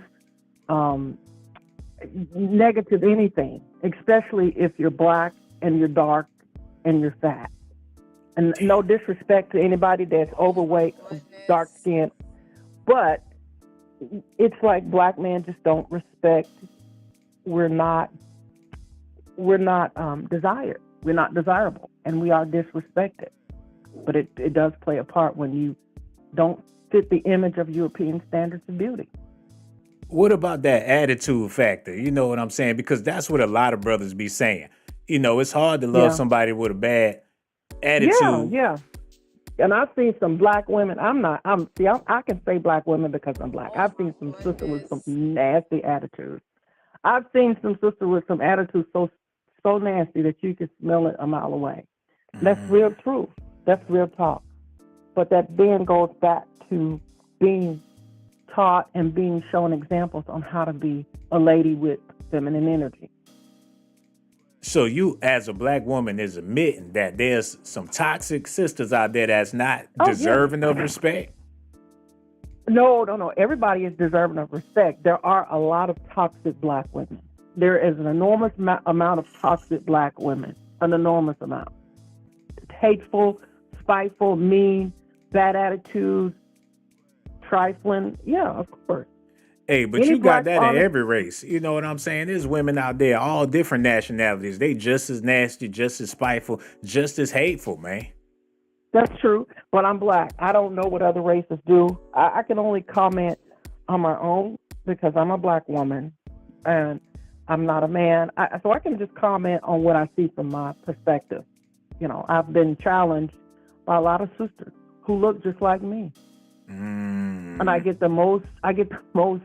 negative anything, especially if you're black and you're dark and you're fat. And no disrespect to anybody that's overweight, dark skinned, but it's like black men just don't respect. We're not desired. We're not desirable, and we are disrespected. But it does play a part when you don't fit the image of European standards of beauty. what about that attitude factor? You know what I'm saying? Because that's what a lot of brothers be saying. You know, it's hard to love Yeah. somebody with a bad attitude. Yeah. And I've seen some black women. I can say black women because I'm black. I've seen some sisters with some nasty attitudes. I've seen some sisters with some attitudes so nasty that you can smell it a mile away. That's real truth. That's real talk. But that then goes back to being taught and being shown examples on how to be a lady with feminine energy. So you, as a black woman, is admitting that there's some toxic sisters out there that's not deserving of respect? No. Everybody is deserving of respect. There are a lot of toxic black women. There is an enormous amount of toxic black women, an enormous amount. Hateful, spiteful, mean, bad attitudes, trifling. Yeah, of course. Hey, but Any you got black that in honest- every race. You know what I'm saying? There's women out there, all different nationalities. They just as nasty, just as spiteful, just as hateful, man. That's true, but I'm black. I don't know what other races do. I can only comment on my own because I'm a black woman and I'm not a man. So I can just comment on what I see from my perspective. You know, I've been challenged by a lot of sisters who look just like me. And I get the most problems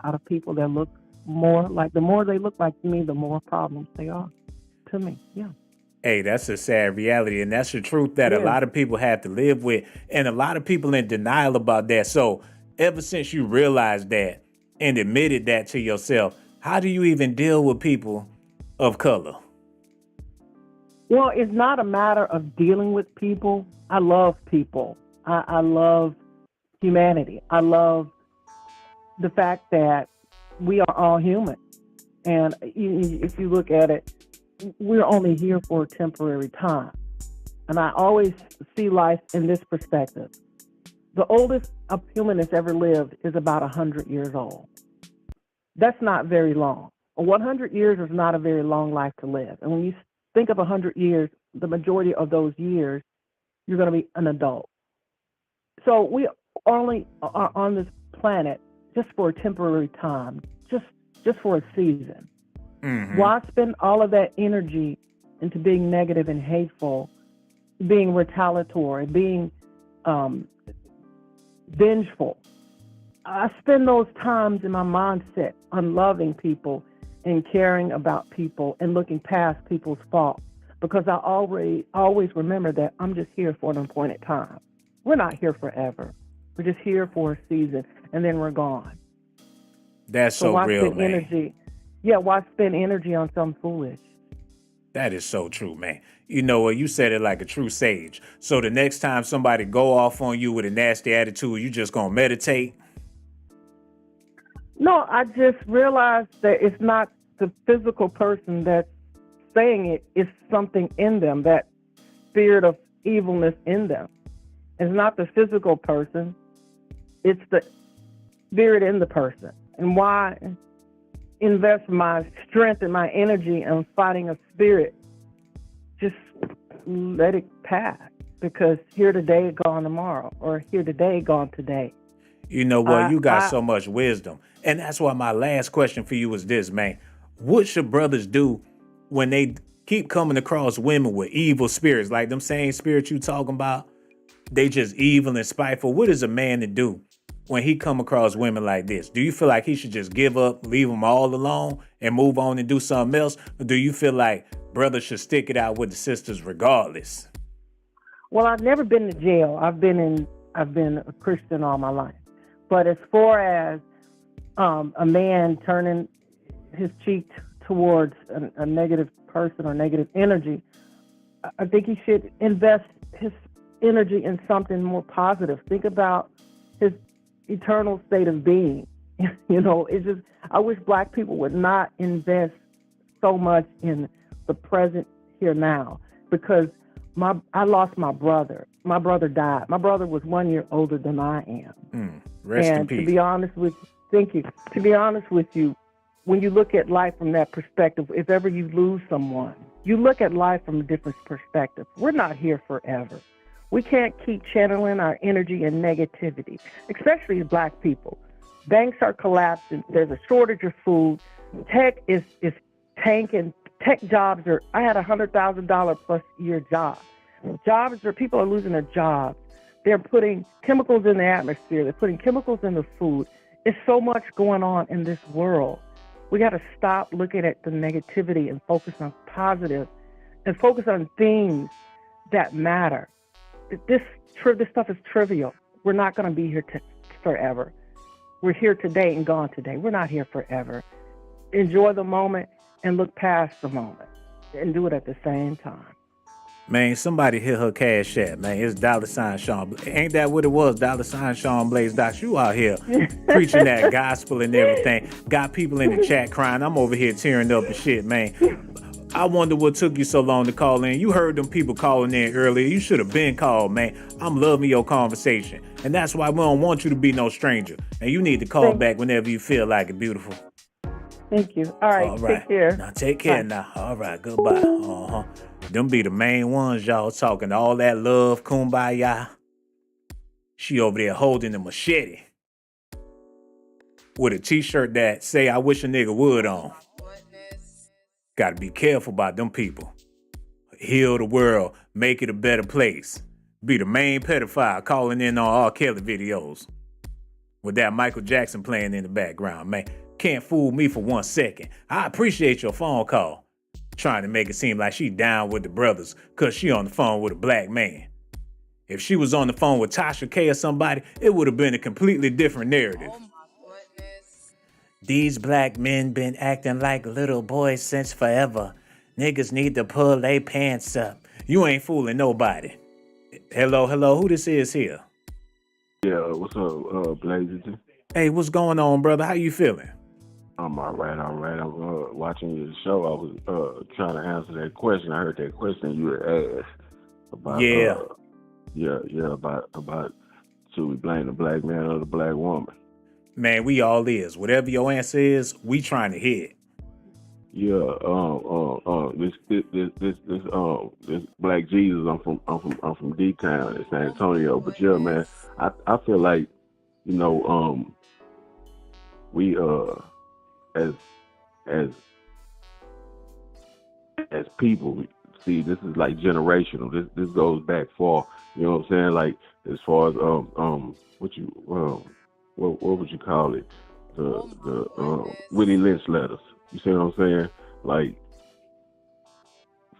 out of people that look more like, the more they look like me, the more problems they are to me. Yeah. Hey, that's a sad reality, and that's the truth that a Yeah. lot of people have to live with, and a lot of people in denial about that. So ever since you realized that and admitted that to yourself, how do you even deal with people of color? Well, it's not a matter of dealing with people. I love people. I love humanity. I love the fact that we are all human. And if you look at it, we're only here for a temporary time. And I always see life in this perspective. The oldest a human has ever lived is about 100 years old. That's not very long. 100 years is not a very long life to live. And when you think of 100 years, the majority of those years, you're going to be an adult. So we only are on this planet just for a temporary time, just for a season. Why spend all of that energy into being negative and hateful, being retaliatory, being vengeful? I spend those times in my mindset on loving people and caring about people and looking past people's faults, because I always remember that I'm just here for an appointed time. We're not here forever. We're just here for a season, and then we're gone. That's so why real, spend man. energy? Yeah, why spend energy on something foolish? That is so true, man. You know what? You said it like a true sage. So the next time somebody go off on you with a nasty attitude, you just gonna meditate? No, I just realized that it's not the physical person that's saying it, it's something in them, that spirit of evilness in them. It's not the physical person, it's the spirit in the person. And why invest my strength and my energy in fighting a spirit? Just let it pass, because here today, gone tomorrow, or here today, gone today. You know what? You got so much wisdom. And that's why my last question for you is this, man. What should brothers do when they keep coming across women with evil spirits, like them same spirits you talking about? They just evil and spiteful. What is a man to do when he come across women like this? Do you feel like he should just give up, leave them all alone, and move on and do something else? Or do you feel like brothers should stick it out with the sisters regardless? Well, I've never been to jail. I've been a Christian all my life. But as far as a man turning his cheek towards a negative person or negative energy, I think he should invest his energy in something more positive. Think about his eternal state of being. It's just, I wish black people would not invest so much in the present here now, because I lost my brother. My brother died. My brother was 1 year older than I am. Rest in peace. To be honest with you, when you look at life from that perspective, if ever you lose someone, you look at life from a different perspective. We're not here forever. We can't keep channeling our energy in negativity, especially as black people. Banks are collapsing. There's a shortage of food. Tech is tanking. Tech jobs I had $100,000 plus year job. People are losing their jobs. They're putting chemicals in the atmosphere. They're putting chemicals in the food. It's so much going on in this world. We got to stop looking at the negativity and focus on positive and focus on things that matter. This stuff is trivial. We're not going to be here forever. We're here today and gone today. We're not here forever. Enjoy the moment and look past the moment and do it at the same time. Man, somebody hit her cash app, man. It's $Shawn. Ain't that what it was? $ShawnBlazeDocs. You out here preaching that gospel and everything. Got people in the chat crying. I'm over here tearing up and shit, man. I wonder what took you so long to call in. You heard them people calling in earlier. You should have been called, man. I'm loving your conversation. And that's why we don't want you to be no stranger. And you need to call back whenever you feel like it, beautiful. Thank you. All right. Take care. Now take care. Bye. Now. All right. Goodbye. Them be the main ones, y'all, talking all that love, kumbaya. She over there holding the machete with a t-shirt that say, I wish a nigga would on. Gotta be careful about them people. Heal the world, make it a better place. Be the main pedophile calling in on R. Kelly videos. With that Michael Jackson playing in the background, man. Can't fool me for 1 second. I appreciate your phone call. Trying to make it seem like she down with the brothers because she on the phone with a black man. If she was on the phone with Tasha K or somebody, it would have been a completely different narrative. These black men been acting like little boys since forever. Niggas need to pull their pants up. You ain't fooling nobody. Hello, who this is here? Yeah, what's up, Blaze? Hey, what's going on, brother? How you feeling? I'm all right. I'm watching your show. I was trying to answer that question. I heard that question you had asked about. About should we blame the black man or the black woman? Man, we all is. Whatever your answer is, we trying to hit. Yeah. This Black Jesus. I'm from D-Town in San Antonio. But yeah, man, I feel like, we as people, see, this is like generational. This goes back far. You know what I'm saying? Like, as far as what would you call it? The Willie Lynch letters. You see what I'm saying? Like,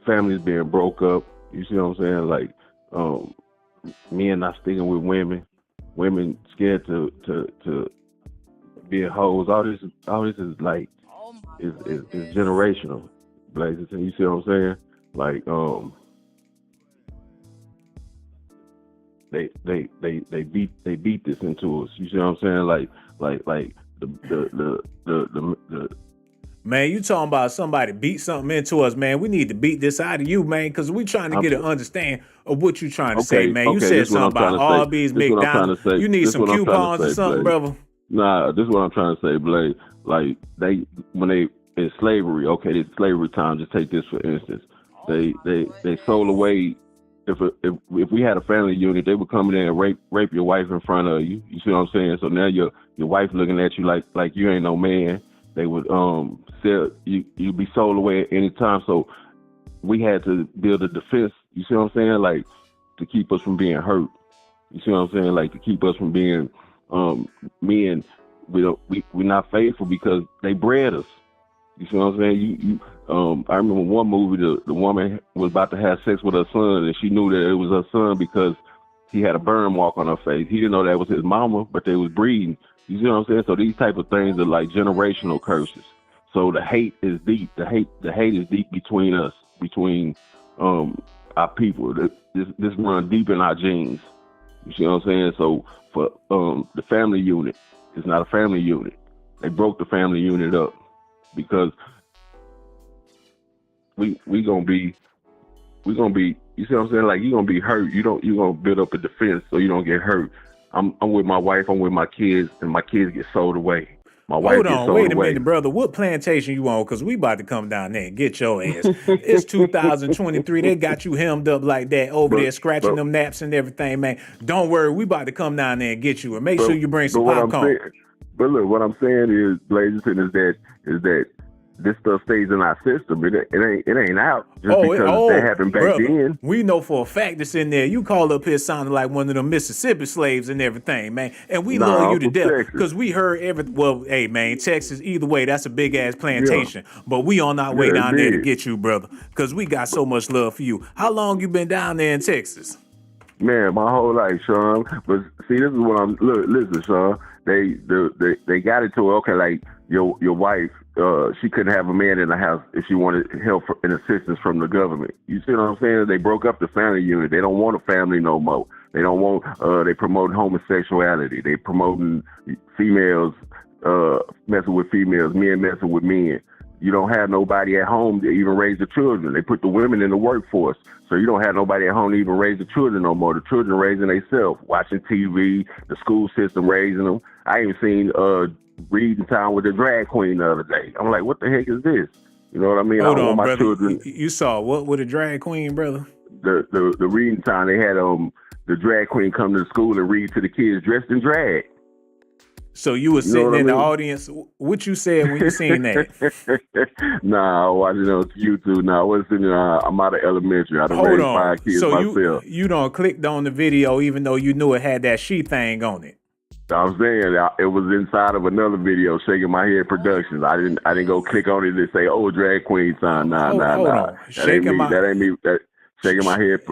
families being broke up. You see what I'm saying? Like, men not sticking with women scared to be hoes. All this is like is generational, Blazes. And you see what I'm saying? Like, they beat this into us. You see what I'm saying? Like the Man, you talking about somebody beat something into us, man. We need to beat this out of you, man, because we trying to get an understanding of what you trying to say, man. You said something about Arby's, McDonald's. You need some coupons or something, brother. Nah, this is what I'm trying to say, Blade. Like when they in slavery, okay, it's slavery time. Just take this for instance. They sold away. If we had a family unit, they would come in there and rape your wife in front of you. You see what I'm saying? So now your wife looking at you like you ain't no man. They would sell you'd be sold away at any time. So we had to build a defense. You see what I'm saying? Like to keep us from being hurt. You see what I'm saying? Like to keep us from being men. We're not faithful because they bred us. You see what I'm saying? I remember one movie, the woman was about to have sex with her son, and she knew that it was her son because he had a burn mark on her face. He didn't know that was his mama, but they was breeding. You see what I'm saying? So these type of things are like generational curses. So the hate is deep. The hate is deep between us, between our people. This run deep in our genes. You see what I'm saying? So for the family unit, it's not a family unit. They broke the family unit up because we gonna be. You see what I'm saying? Like you gonna be hurt. You gonna build up a defense so you don't get hurt. I'm with my wife. I'm with my kids, and my kids get sold away. My wife Hold gets on, sold wait a away. minute, brother. What plantation you on? Because we about to come down there and get your ass. It's 2023. They got you hemmed up like that over there, scratching them naps and everything, man. Don't worry. We about to come down there and get you. And make sure you bring some popcorn. But look, what I'm saying is, Blazeton, is that this stuff stays in our system. It ain't out just because that happened back then. We know for a fact it's in there. You call up here sounding like one of them Mississippi slaves and everything, man. And we love you to death because we heard well, hey, man, Texas, either way, that's a big-ass plantation. Yeah. But we on our way down there to get you, brother, because we got so much love for you. How long you been down there in Texas? Man, my whole life, Sean. But see, this is what listen, Sean. They got it to her, okay, like your wife, she couldn't have a man in the house if she wanted help and assistance from the government. You see what I'm saying? They broke up the family unit. They don't want a family no more. They don't want, they promote homosexuality. They promoting females messing with females, men messing with men. You don't have nobody at home to even raise the children. They put the women in the workforce. So you don't have nobody at home to even raise the children no more. The children raising themselves, watching TV, the school system raising them. I even seen Reading Time with the drag queen the other day. I'm like, what the heck is this? You know what I mean? Hold I on, want my brother. children. You saw what with a drag queen, brother? The Reading Time, they had the drag queen come to the school and read to the kids dressed in drag. So you were sitting in the audience. What you said when you seen that? Nah, I watched it on YouTube. Nah, I wasn't sitting there. I'm out of elementary. I done raised 5 kids myself. You done clicked on the video even though you knew it had that she thing on it. I'm saying it was inside of another video, Shaking My Head Productions. I didn't go click on it and say, "Oh, drag queen time." Nah. That ain't me. Shaking My Head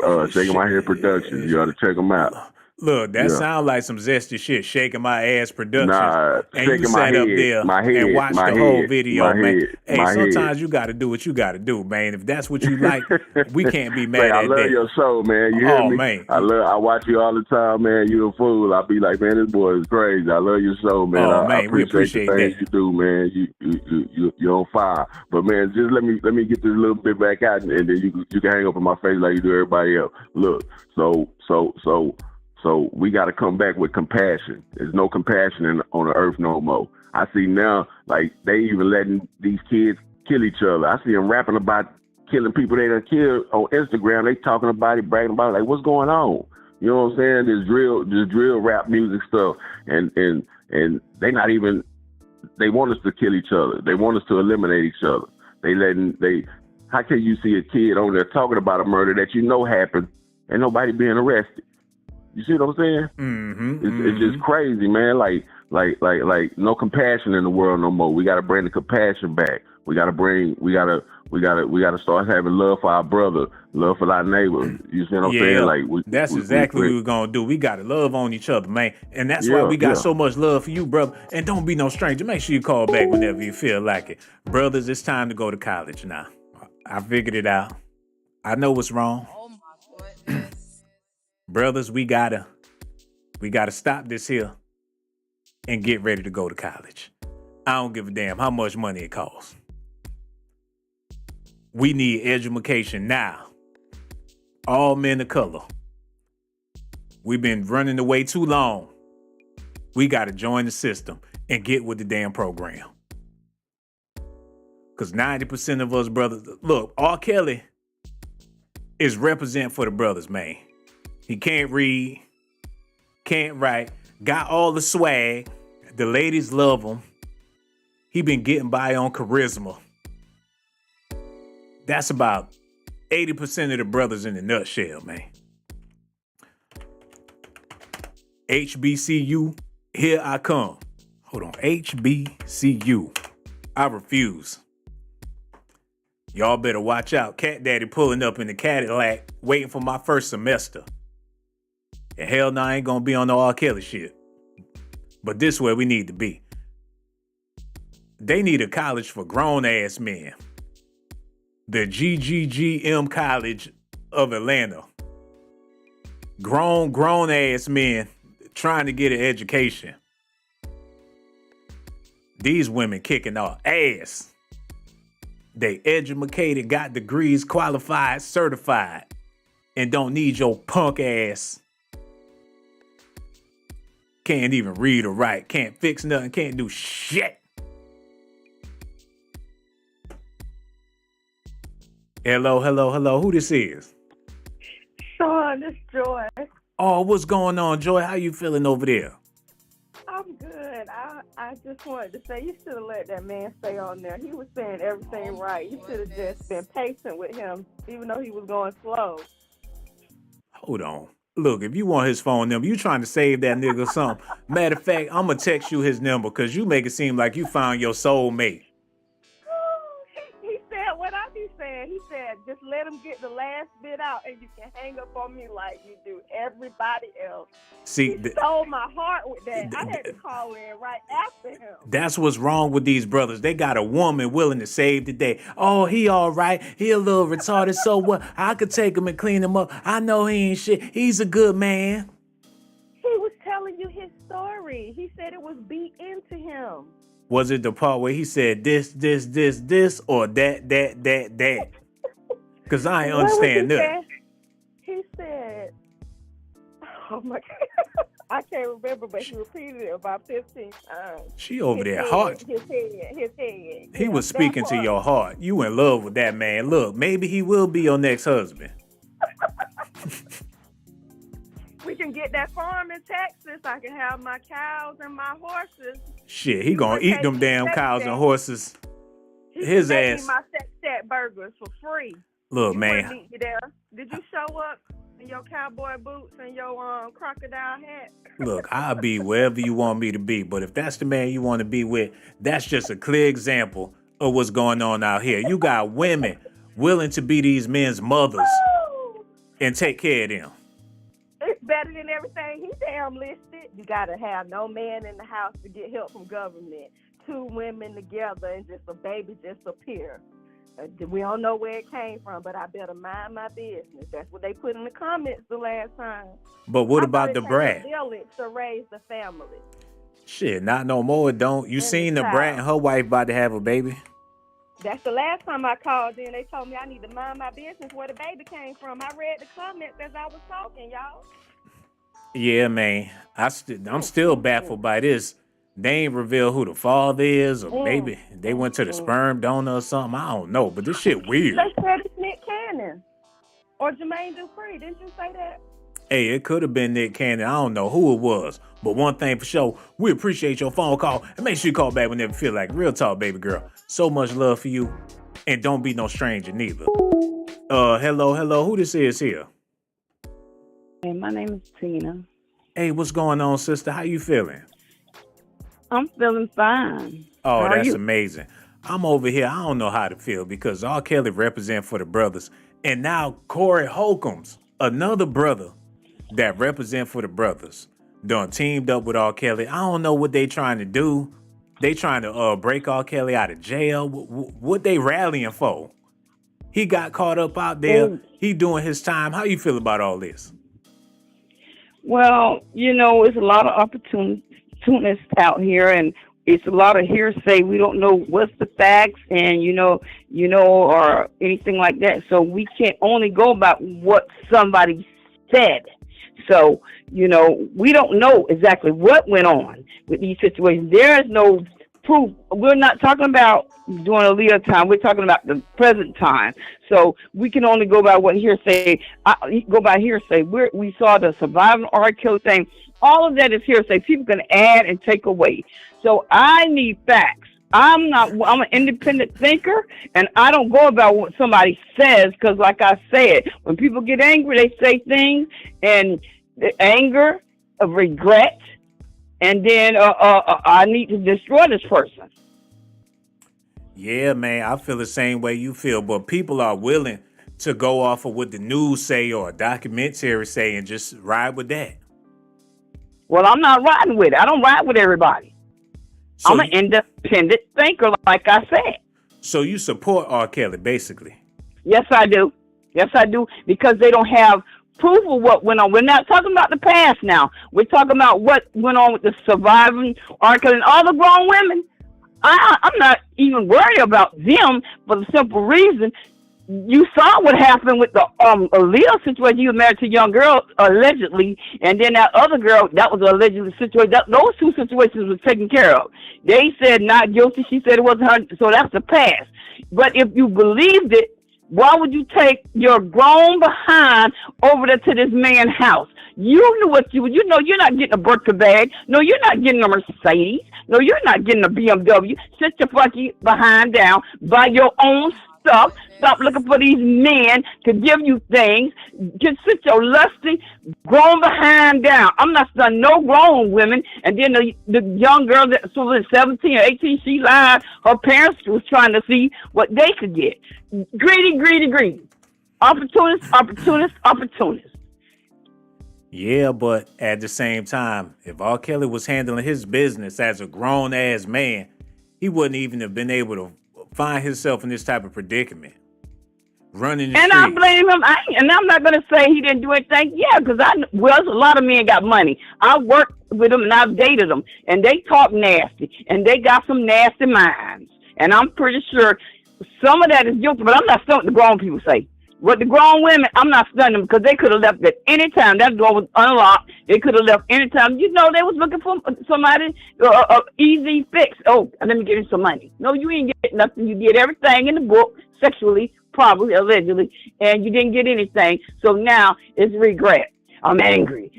Productions. You ought to check them out. Look, that sounds like some zesty shit. Shaking My Ass Productions. Nah, and you sat up there and watched the whole video, man. Hey, sometimes you got to do what you got to do, man. If that's what you like, we can't be mad at that. I love your show, man. You hear me? Man. I watch you all the time, man. You a fool. I be like, man, this boy is crazy. I love your show, man. I appreciate the things you do, man. You're on fire. But man, just let me get this little bit back out, and then you can hang up in my face like you do everybody else. Look, so we got to come back with compassion. There's no compassion on the earth no more. I see now, like, they even letting these kids kill each other. I see them rapping about killing people they done killed on Instagram. They talking about it, bragging about it. Like, what's going on? You know what I'm saying? This drill rap music stuff. And they not even, they want us to kill each other. They want us to eliminate each other. How can you see a kid on there talking about a murder that you know happened and nobody being arrested? You see what I'm saying? Mm-hmm, it's just crazy, man. Like no compassion in the world no more. We got to bring the compassion back. We got to start having love for our brother, love for our neighbor. You see what I'm saying? Like that's exactly what we're gonna do. We got to love on each other, man, and that's why we got so much love for you, brother. And don't be no stranger. Make sure you call back whenever you feel like it, brothers. It's time to go to college now. I figured it out. I know what's wrong. Brothers, we gotta stop this here and get ready to go to college. I don't give a damn how much money it costs. We need education now. All men of color. We've been running away too long. We got to join the system and get with the damn program. Because 90% of us brothers, look, R. Kelly is represent for the brothers, man. He can't read, can't write, got all the swag. The ladies love him. He been getting by on charisma. That's about 80% of the brothers in a nutshell, man. HBCU, here I come. Hold on, HBCU. I refuse. Y'all better watch out. Cat Daddy pulling up in the Cadillac, waiting for my first semester. And hell no, I ain't gonna be on no R. Kelly shit. But this where we need to be. They need a college for grown-ass men. The GGGM College of Atlanta. Grown-ass men trying to get an education. These women kicking our ass. They educated, got degrees, qualified, certified, and don't need your punk ass. Can't even read or write, can't fix nothing, can't do shit. Hello, who this is? Sean, it's Joy. Oh, what's going on, Joy? How you feeling over there? I'm good. I just wanted to say you should have let that man stay on there. He was saying everything right. You should have just been patient with him, even though he was going slow. Hold on. Look, if you want his phone number, you trying to save that nigga or something. Matter of fact, I'm going to text you his number because you make it seem like you found your soulmate. He said what I be saying. He said, just let him get the last bit out and you can hang up on me like you do everybody else. See, he stole my heart with that. I had to call in right after him. That's what's wrong with these brothers. They got a woman willing to save the day. Oh, he all right. He a little retarded. So what? I could take him and clean him up. I know he ain't shit. He's a good man. He was telling you his story. He said it was beat into him. Was it the part where he said this, or that? Because I ain't understand that. He said, oh my God, I can't remember, but he repeated it about 15 times. She over there hard. His head. He was speaking to your heart. You in love with that man. Look, maybe he will be your next husband. We can get that farm in Texas. I can have my cows and my horses. Shit, he gonna eat them damn cows and horses. His ass. My Set burgers for free. Look, you man. Meet you there. Did you show up in your cowboy boots and your crocodile hat? Look, I'll be wherever you want me to be. But if that's the man you want to be with, that's just a clear example of what's going on out here. You got women willing to be these men's mothers and take care of them. It's better than everything he damn listed. You gotta have no man in the house to get help from government. 2 women together and just a baby just appear. We don't know where it came from, but I better mind my business. That's what they put in the comments the last time. But what about the brat? To raise the family. Shit, not no more. Don't you seen the brat and her wife about to have a baby? That's the last time I called in. They told me I need to mind my business where the baby came from. I read the comments as I was talking, y'all. Yeah, man. I'm still baffled by this. They ain't reveal who the father is, or maybe they went to the sperm donor or something. I don't know, but this shit weird. They said it's Nick Cannon or Jermaine Dupri. Didn't you say that? Hey, it could have been Nick Cannon. I don't know who it was. But one thing for sure, we appreciate your phone call. And make sure you call back whenever you feel like. Real talk, baby girl. So much love for you. And don't be no stranger neither. Hello. Who this is here? Hey, my name is Tina. Hey, what's going on, sister? How you feeling? I'm feeling fine. Oh, How that's are you? amazing. I'm over here. I don't know how to feel because R. Kelly represent for the brothers. And now Corey Holcomb's another brother that represent for the brothers. Done teamed up with R. Kelly. I don't know what they trying to do. They trying to break R. Kelly out of jail. What they rallying for? He got caught up out there. He doing his time. How you feel about all this? Well, it's a lot of opportunists out here, and it's a lot of hearsay. We don't know what's the facts, and or anything like that. So we can't only go about what somebody said. So we don't know exactly what went on with these situations. There is no proof. We're not talking about during Aaliyah time. We're talking about the present time. So we can only go by what hearsay. Go by hearsay. We saw the surviving R. Kelly thing. All of that is hearsay. People can add and take away. So I need facts. I'm an independent thinker, and I don't go about what somebody says, because like I said, when people get angry, they say things, and the anger of regret, and then I need to destroy this person. Yeah, man, I feel the same way you feel, but people are willing to go off of what the news say or a documentary say and just ride with that. Well, I'm not riding with it. I don't ride with everybody. So I'm an independent thinker, like I said. So you support R. Kelly, basically? Yes, I do. Yes, I do, because they don't have proof of what went on. We're not talking about the past now. We're talking about what went on with the surviving R. Kelly and all the grown women. I'm not even worried about them for the simple reason you saw what happened with the Aaliyah situation. You were married to a young girl, allegedly, and then that other girl, that was allegedly situation. Those two situations were taken care of. They said not guilty. She said it wasn't her, so that's the past. But if you believed it, why would you take your grown behind over there to this man's house? You knew what you're not getting a Birkin bag. No, you're not getting a Mercedes. No, you're not getting a BMW. Sit your fucking behind down, buy your own stuff. Stop looking for these men to give you things. Just sit your lusty, grown behind down. I'm not studying no grown women. And then the young girl that was 17 or 18, she lied. Her parents was trying to see what they could get. Greedy. Opportunist. Yeah, but at the same time, if R. Kelly was handling his business as a grown-ass man, he wouldn't even have been able to find himself in this type of predicament. Running the streets. I blame him. And I'm not going to say he didn't do anything. Yeah, because a lot of men got money. I worked with them and I've dated them. And they talk nasty. And they got some nasty minds. And I'm pretty sure some of that is guilty. But I'm not studying what the grown people say. What the grown women, I'm not studying them, because they could have left at any time. That door was unlocked. They could have left any time. They was looking for somebody, easy fix. Oh, let me get you some money. No, you ain't get nothing. You did everything in the book, sexually, probably, allegedly, and you didn't get anything. So now it's regret. I'm angry.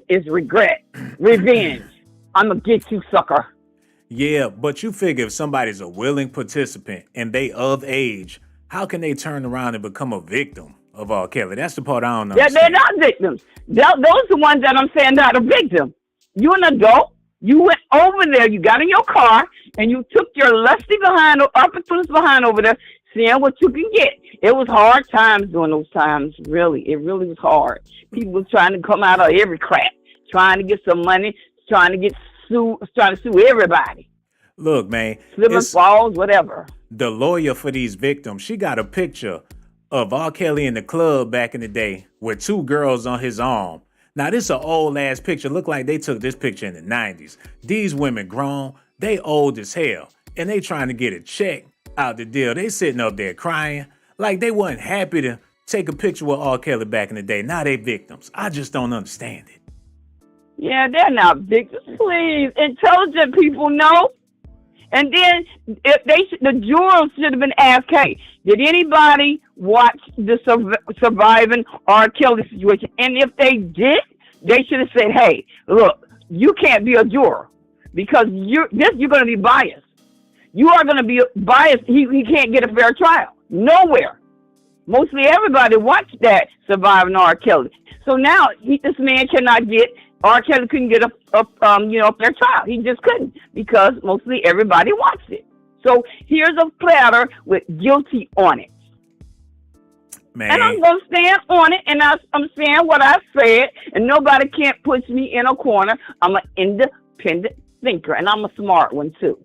It's regret. Revenge. I'm going to get you, sucker. Yeah, but you figure if somebody's a willing participant and they of age, how can they turn around and become a victim of R. Kelly? That's the part I don't know. Yeah, they're not victims. Those are the ones that I'm saying not a victim. You're an adult. You went over there. You got in your car and you took your lusty behind, opportunist behind over there, seeing what you can get. It was hard times during those times. Really, it really was hard. People were trying to come out of every crap, trying to get some money, trying to sue everybody. Look, man, falls, whatever. The lawyer for these victims, she got a picture of R. Kelly in the club back in the day with two girls on his arm. Now, this is an old-ass picture. Look like they took this picture in the 90s. These women grown, they old as hell, and they trying to get a check out the deal. They sitting up there crying like they wasn't happy to take a picture with R. Kelly back in the day. Now they victims. I just don't understand it. Yeah, they're not victims. Please, intelligent people know. And then the jurors should have been asked, hey, did anybody watch the surviving R. Kelly situation? And if they did, they should have said, hey, look, you can't be a juror because you're going to be biased. You are going to be biased. He can't get a fair trial. Nowhere. Mostly everybody watched that surviving R. Kelly. So now this man cannot get, R. Kelly couldn't get a fair trial. He just couldn't because mostly everybody watched it. So here's a platter with guilty on it. Man. And I'm going to stand on it, and I'm saying what I said, and nobody can't push me in a corner. I'm an independent thinker, and I'm a smart one, too.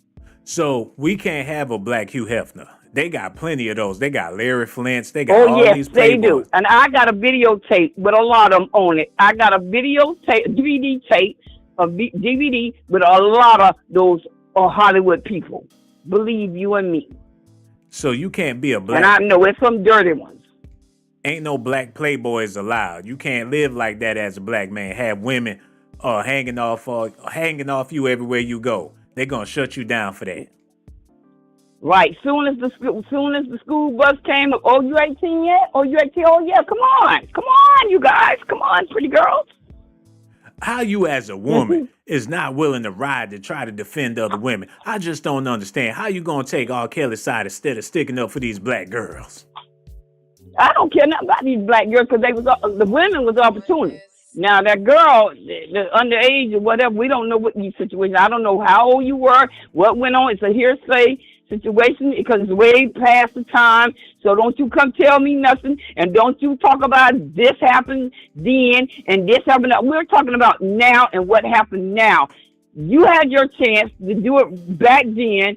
So we can't have a black Hugh Hefner. They got plenty of those. They got Larry Flynt's. They got all these playboys. They do. And I got a videotape with a lot of them on it. I got a videotape, DVD tape, a DVD with a lot of those or Hollywood people. Believe you and me. So you can't be a black. And I know it's some dirty ones. Ain't no black playboys allowed. You can't live like that as a black man. Have women hanging off you everywhere you go. They're gonna shut you down for that. Right. Soon as the school bus came up, oh, you 18 yet? Oh, you 18? Oh, yeah. Come on, you guys. Come on, pretty girls. How you as a woman is not willing to ride to try to defend other women? I just don't understand. How you gonna take R. Kelly's side instead of sticking up for these black girls? I don't care nothing about these black girls because the women was opportunists. Now that girl, the underage or whatever, we don't know what these situations. I don't know how old you were, what went on. It's a hearsay situation because it's way past the time. So don't you come tell me nothing, and don't you talk about this happened then and this happened. We're talking about now and what happened now. You had your chance to do it back then.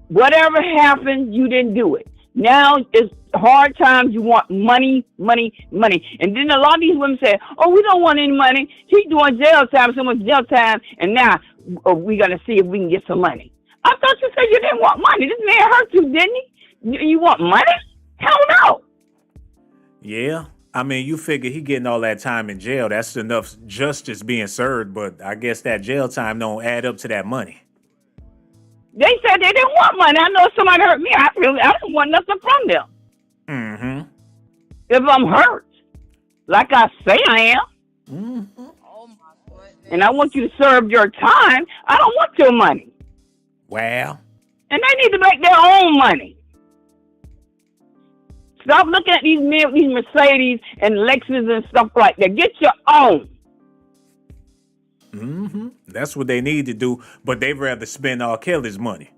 Whatever happened, you didn't do it. Now it's hard times. You want money, money, money. And then a lot of these women say, oh, we don't want any money. He's doing jail time, so much jail time, and now we're going to see if we can get some money. I thought you said you didn't want money. This man hurt you, didn't he? You want money? Hell no. Yeah. I mean, you figure he getting all that time in jail. That's enough justice being served, but I guess that jail time don't add up to that money. They said they didn't want money. I know if somebody hurt me. I didn't want nothing from them. Mm-hmm. If I'm hurt, like I say I am, and I want you to serve your time, I don't want your money. Wow. And they need to make their own money. Stop looking at these men with these Mercedes and Lexus and stuff like that. Get your own. Mm-hmm. That's what they need to do, but they'd rather spend R. Kelly's money.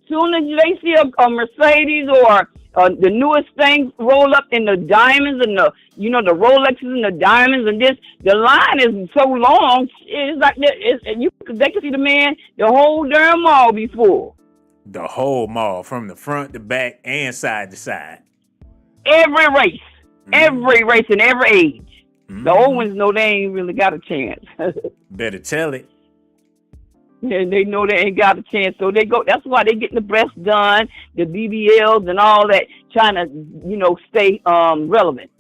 Soon as they see a Mercedes or the newest thing roll up in the diamonds and the Rolexes and the diamonds and this, the line is so long. It's like they can see the man the whole damn mall before. The whole mall, from the front to back and side to side. Every race and every age. The old ones know they ain't really got a chance. Better tell it. Yeah, they know they ain't got a chance, so they go. That's why they getting the breasts done, the BBLs and all that, trying to, stay relevant.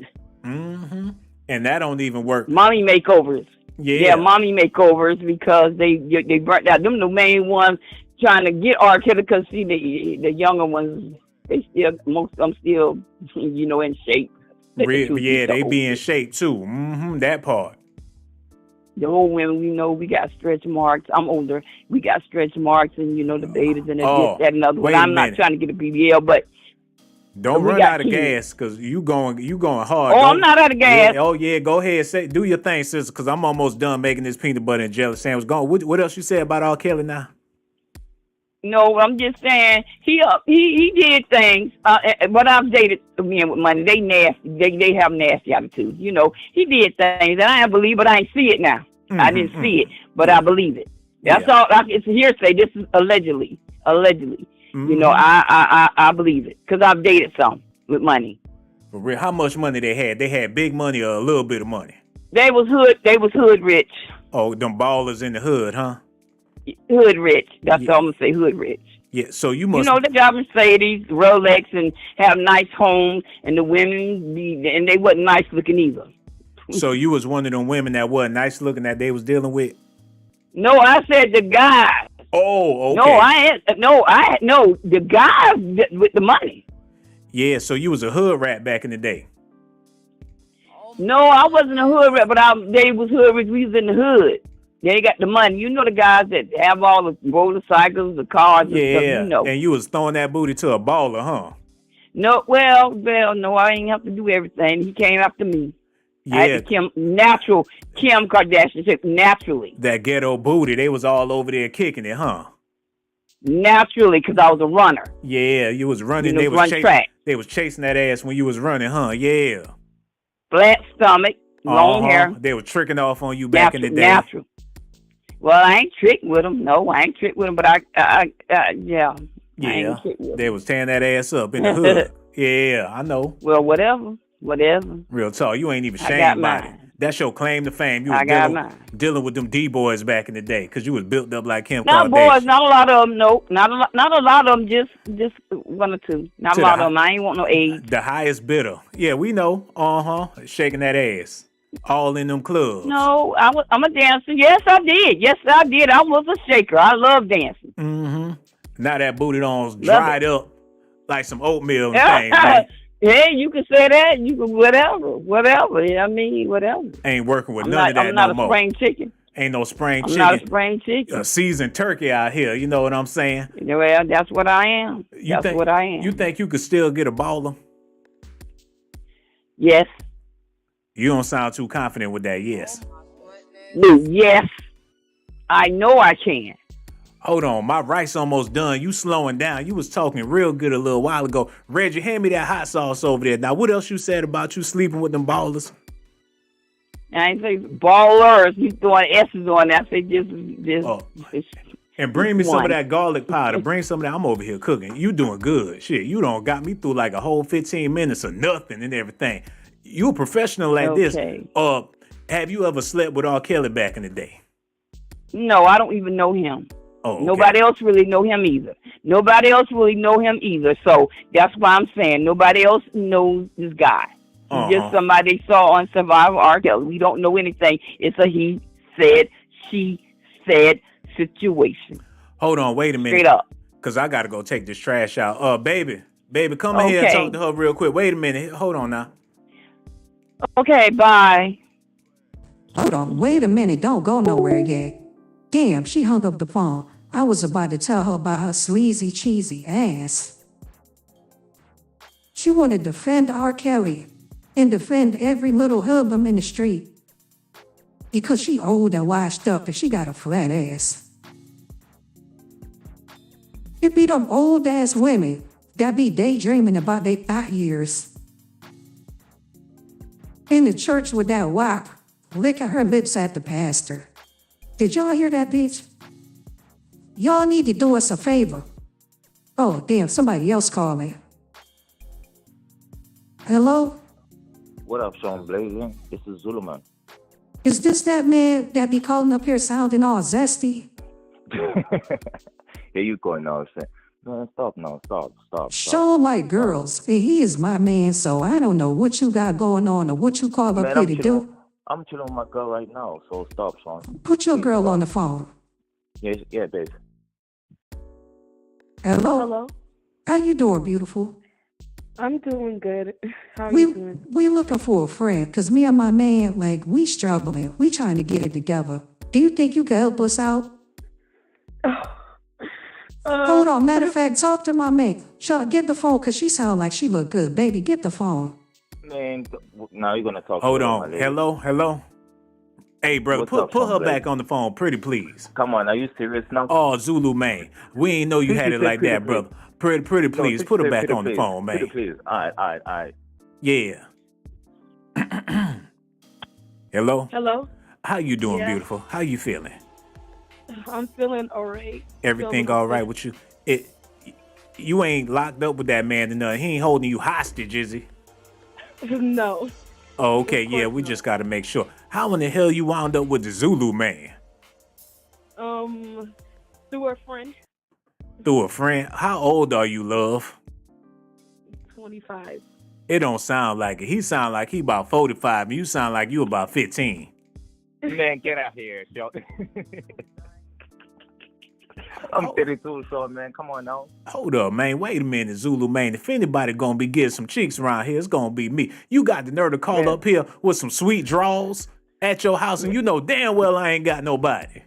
Mm-hmm. And that don't even work. Mommy makeovers. Yeah, mommy makeovers because they burnt out. Them the main ones trying to get R. Kelly because see the younger ones, most of them still, in shape. They be in shape too. Mm-hmm, that part. The old women, we got stretch marks. I'm older. We got stretch marks and, the babies and this, that, and other. Well, I'm not trying to get a BBL, but don't run out of gas because you going hard. Oh, I'm not out of gas. Yeah, go ahead. Do your thing, sister, because I'm almost done making this peanut butter and jelly sandwich. What else you say about R. Kelly now? No, I'm just saying he did things. But I've dated men with money. They nasty. They have nasty attitudes. He did things, and I believe, but I ain't see it now. Mm-hmm, I didn't see it, but I believe it. That's all. It's a hearsay. This is allegedly. Mm-hmm. I believe it because I've dated some with money. For real, how much money they had? They had big money or a little bit of money? They was hood rich. Oh, them ballers in the hood, huh? Hood rich. That's all I'm gonna say. Hood rich. Yeah. So you must. They got Mercedes, Rolex, and have nice homes, and the women and they wasn't nice looking either. So you was one of them women that wasn't nice looking that they was dealing with? No, I said the guy. Oh, okay. The guy with the money. Yeah. So you was a hood rat back in the day. No, I wasn't a hood rat, but they was hood rich. We was in the hood. They got the money. The guys that have all the motorcycles, the cars, and stuff, And you was throwing that booty to a baller, huh? No, well, no, I ain't have to do everything. He came after me. Yeah. I had Kim Kardashian, naturally. That ghetto booty, they was all over there kicking it, huh? Naturally, because I was a runner. Yeah, you was running. They was chasing that ass when you was running, huh? Yeah. Flat stomach, long hair. They were tricking off on you back in the day. Natural. Well, I ain't tricked with them. No, I ain't tricked with them, but yeah. Yeah, they was tearing that ass up in the hood. Yeah, I know. Well, whatever. Real talk, you ain't even ashamed about it. That's your claim to fame. You was I got mine. dealing with them D-boys back in the day because you was built up like Kim Not Kardashian. boys, not a lot of them. No, not a lot of them. Just one or two. Not To a lot the of them. I ain't want no age. The highest bidder. Yeah, we know. Shaking that ass. All in them clubs. No, I'm a dancer. Yes, I did. Yes, I did. I was a shaker. I love dancing. Mm-hmm. Now that booty on dried up like some oatmeal and things, man. Yeah, you can say that. You can whatever. I mean, whatever. Ain't working with none of that I'm not no a more. spring chicken. Ain't no spring I'm chicken. not a spring chicken. A seasoned turkey out here. You know what I'm saying? Well, that's what I am. That's what I am. You think you could still get a baller? Yes. You don't sound too confident with that. Yes. Yes. I know I can. Hold on, my rice almost done. You slowing down. You was talking real good a little while ago. Reggie, hand me that hot sauce over there. Now, what else you said about you sleeping with them ballers? I ain't say ballers. You throwing S's on that. Say just. And bring me some of that garlic powder. Bring some of that. I'm over here cooking. You doing good. Shit, you done got me through like a whole 15 minutes of nothing and everything. You a professional like this. Have you ever slept with R. Kelly back in the day? No, I don't even know him. Oh, okay. Nobody else really know him either. So that's why I'm saying nobody else knows this guy. He's just somebody saw on Survivor R. Kelly. We don't know anything. It's a he said, she said situation. Hold on, wait a minute. Straight up. Because I got to go take this trash out. Baby, come in here and talk to her real quick. Wait a minute. Hold on now. Okay, bye. Hold on, wait a minute. Don't go nowhere yet. Damn, she hung up the phone. I was about to tell her about her sleazy, cheesy ass. She wanted to defend R. Kelly and defend every little hoodlum in the street because she old and washed up and she got a flat ass. It be them old ass women that be daydreaming about their thought years. In the church with that wop, licking her lips at the pastor. Did y'all hear that, bitch? Y'all need to do us a favor. Oh, damn, somebody else calling. Hello? What up, ShawnBlazeDocs? This is Zuluman. Is this that man that be calling up here sounding all zesty? Here you go now, say. No, stop now, stop. Sean like girls, and he is my man, so I don't know what you got going on or what you call up here to do. I'm chilling with my girl right now, so stop, Sean. Put your girl on the phone. Yeah, babe. Hello? How you doing, beautiful? I'm doing good. How are you doing? We looking for a friend, because me and my man, like, we struggling. We trying to get it together. Do you think you can help us out? Hold on. Matter of fact, talk to my man. Get the phone, because she sound like she look good. Baby, get the phone. Man, now you're going to talk Hold to on. her, Hello? Hey, brother, put her back on the phone, pretty please. Come on, are you serious now? Oh, Zulu, man. We ain't know you had it like that, brother. Pretty please, put her back on the phone, man. Pretty please. All right. Yeah. Hello? Hello? How you doing, Yeah. beautiful? How you feeling? I'm feeling all right. Everything all right with you? You ain't locked up with that man and nothing. He ain't holding you hostage, is he? No. Oh, okay, yeah, we just got to make sure. How in the hell you wound up with the Zulu man? Through a friend. Through a friend? How old are you, love? 25. It don't sound like it. He sound like he about 45, and you sound like you about 15. Man, get out here, yo. I'm 32, so man, come on now. Hold up, man. Wait a minute, Zulu man. If anybody gonna be getting some cheeks around here, it's gonna be me. You got the nerve to call up here with some sweet draws at your house, and you know damn well I ain't got nobody.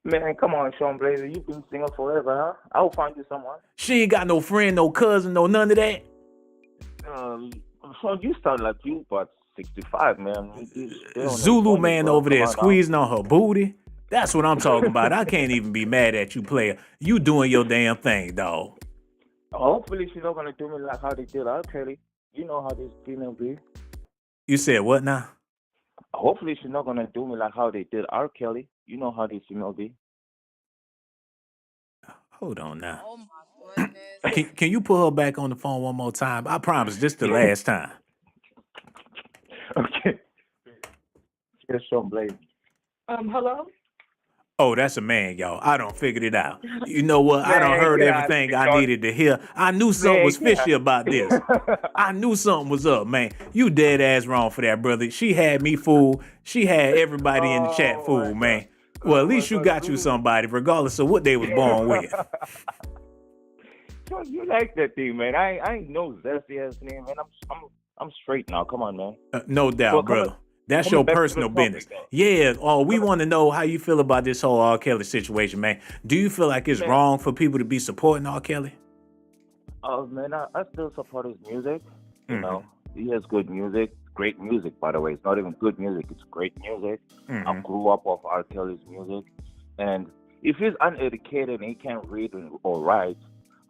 Man, come on, ShawnBlazer. You've been single forever, huh? I'll find you someone. She ain't got no friend, no cousin, no none of that. So you sound like you about 65, man. Zulu man over there squeezing on her booty. That's what I'm talking about. I can't even be mad at you, player. You doing your damn thing, dog. Hopefully she's not gonna do me like how they did R. Kelly. You know how this female be. You said what now? Hopefully she's not gonna do me like how they did R. Kelly. You know how this female be. Hold on now. Oh my goodness. Can you put her back on the phone one more time? I promise this the last time. Okay. S. Shawn Blaze. Hello? Oh, that's a man, y'all. I done figured it out. You know what? I done Man, heard get out of everything here, I Sean. needed to hear. I knew something Man, was get fishy out. about this. I knew something was up, man. You dead ass wrong for that, brother. She had me fooled. She had everybody in the chat fooled, man. Well, at least you got you somebody, regardless of what they was born with. Sean, you like that thing, man. I ain't no zesty ass name, man. I'm straight now. Come on, man. No doubt, Well, brother. That's coming your back to the personal topic, business. though. Yeah. Oh, we want to know how you feel about this whole R. Kelly situation, man. Do you feel like it's Man. wrong for people to be supporting R. Kelly? Oh man, I still support his music. You Mhm. know, he has good music, great music. By the way, it's not even good music; it's great music. I Mhm. grew up off R. Kelly's music, and if he's uneducated and he can't read or write,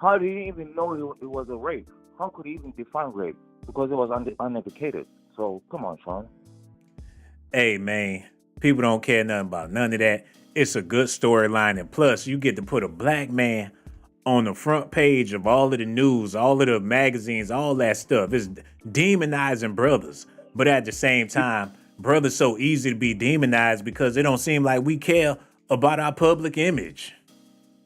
how did he even know it was a rape? How could he even define rape? Because he was uneducated. So come on, Sean. Hey, man, people don't care nothing about none of that. It's a good storyline, and plus, you get to put a black man on the front page of all of the news, all of the magazines, all that stuff. It's demonizing brothers, but at the same time, brothers so easy to be demonized because it don't seem like we care about our public image.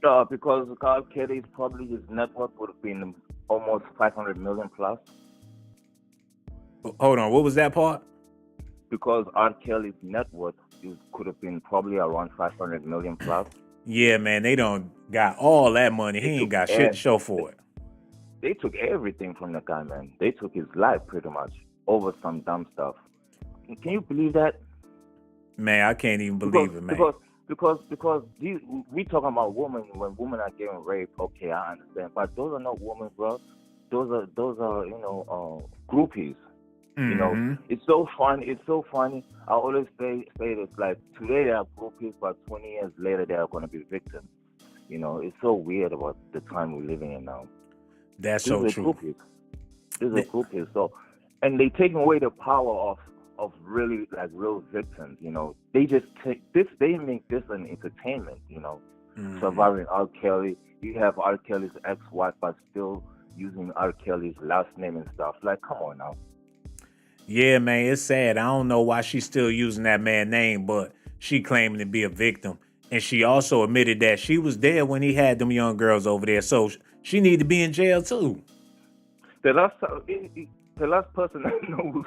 Because R. Kelly's probably his net worth would have been almost 500 million plus. Hold on, what was that part? Because R. Kelly's net worth could have been probably around 500 million plus. Yeah, man, they don't got all that money. He ain't got shit to show for it. They took everything from the guy, man. They took his life pretty much over some dumb stuff. Can you believe that? Man, I can't even believe it, man. Because we talking about women when women are getting raped. Okay, I understand, but those are not women, bro. Those are groupies. You know, Mhm. it's so funny. It's so funny. I always say this, like, today they are groupies, but 20 years later they are going to be victims. You know, it's so weird about the time we're living in now. That's These so are true. groupies. These are groupies. So, and they taking away the power of really like real victims. You know, they just take this. They make this an entertainment. You know, surviving R. Kelly. You have R. Kelly's ex-wife, but still using R. Kelly's last name and stuff. Like, come on now. Yeah, man, it's sad. I don't know why she's still using that man's name, but she claiming to be a victim. And she also admitted that she was there when he had them young girls over there. So she need to be in jail too. The last person I know,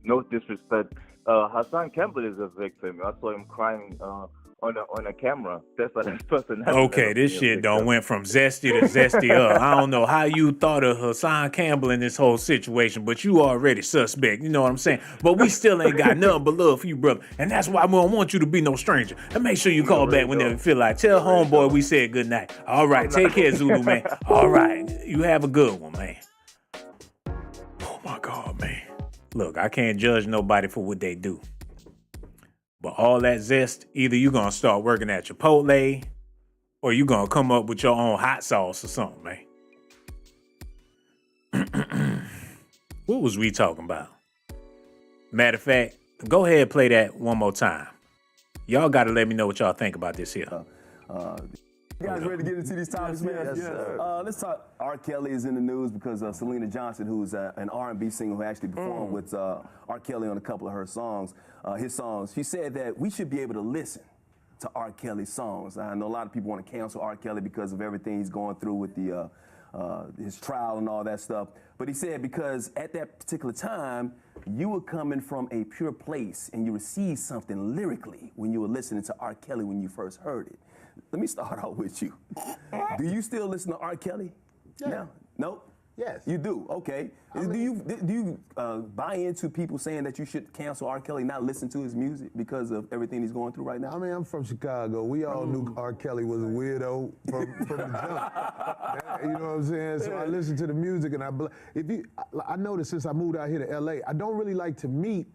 no disrespect, Hassan Campbell is a victim. I saw him crying on a camera. That's the last person. Okay, this shit done went from zesty to zesty up. I don't know how you thought of Hassan Campbell in this whole situation, but you already suspect. You know what I'm saying? But we still ain't got nothing but love for you, brother. And that's why we don't want you to be no stranger. And make sure you call back whenever you feel like. Tell homeboy we said good night. All right, take care, Zulu, man. All right, you have a good one, man. Oh, my God, man. Look, I can't judge nobody for what they do. But all that zest, either you're going to start working at Chipotle or you're going to come up with your own hot sauce or something, man. What was we talking about? Matter of fact, go ahead and play that one more time. Y'all got to let me know what y'all think about this here. You guys ready to get into these topics, man? Yes, sir. Let's talk. R. Kelly is in the news because Selena Johnson, who's an R&B singer who actually performed with R. Kelly on a couple of her songs, his songs. She said that we should be able to listen to R. Kelly's songs. I know a lot of people want to cancel R. Kelly because of everything he's going through with the his trial and all that stuff. But he said because at that particular time, you were coming from a pure place and you received something lyrically when you were listening to R. Kelly when you first heard it. Let me start out with you. Do you still listen to R. Kelly? Yeah. No? Nope. Yes. You do? Okay. Do you buy into people saying that you should cancel R. Kelly, not listen to his music because of everything he's going through right now? I mean, I'm from Chicago. We all knew R. Kelly was a weirdo from the jump. You know what I'm saying? So I listen to the music, and I noticed since I moved out here to LA, I don't really like to meet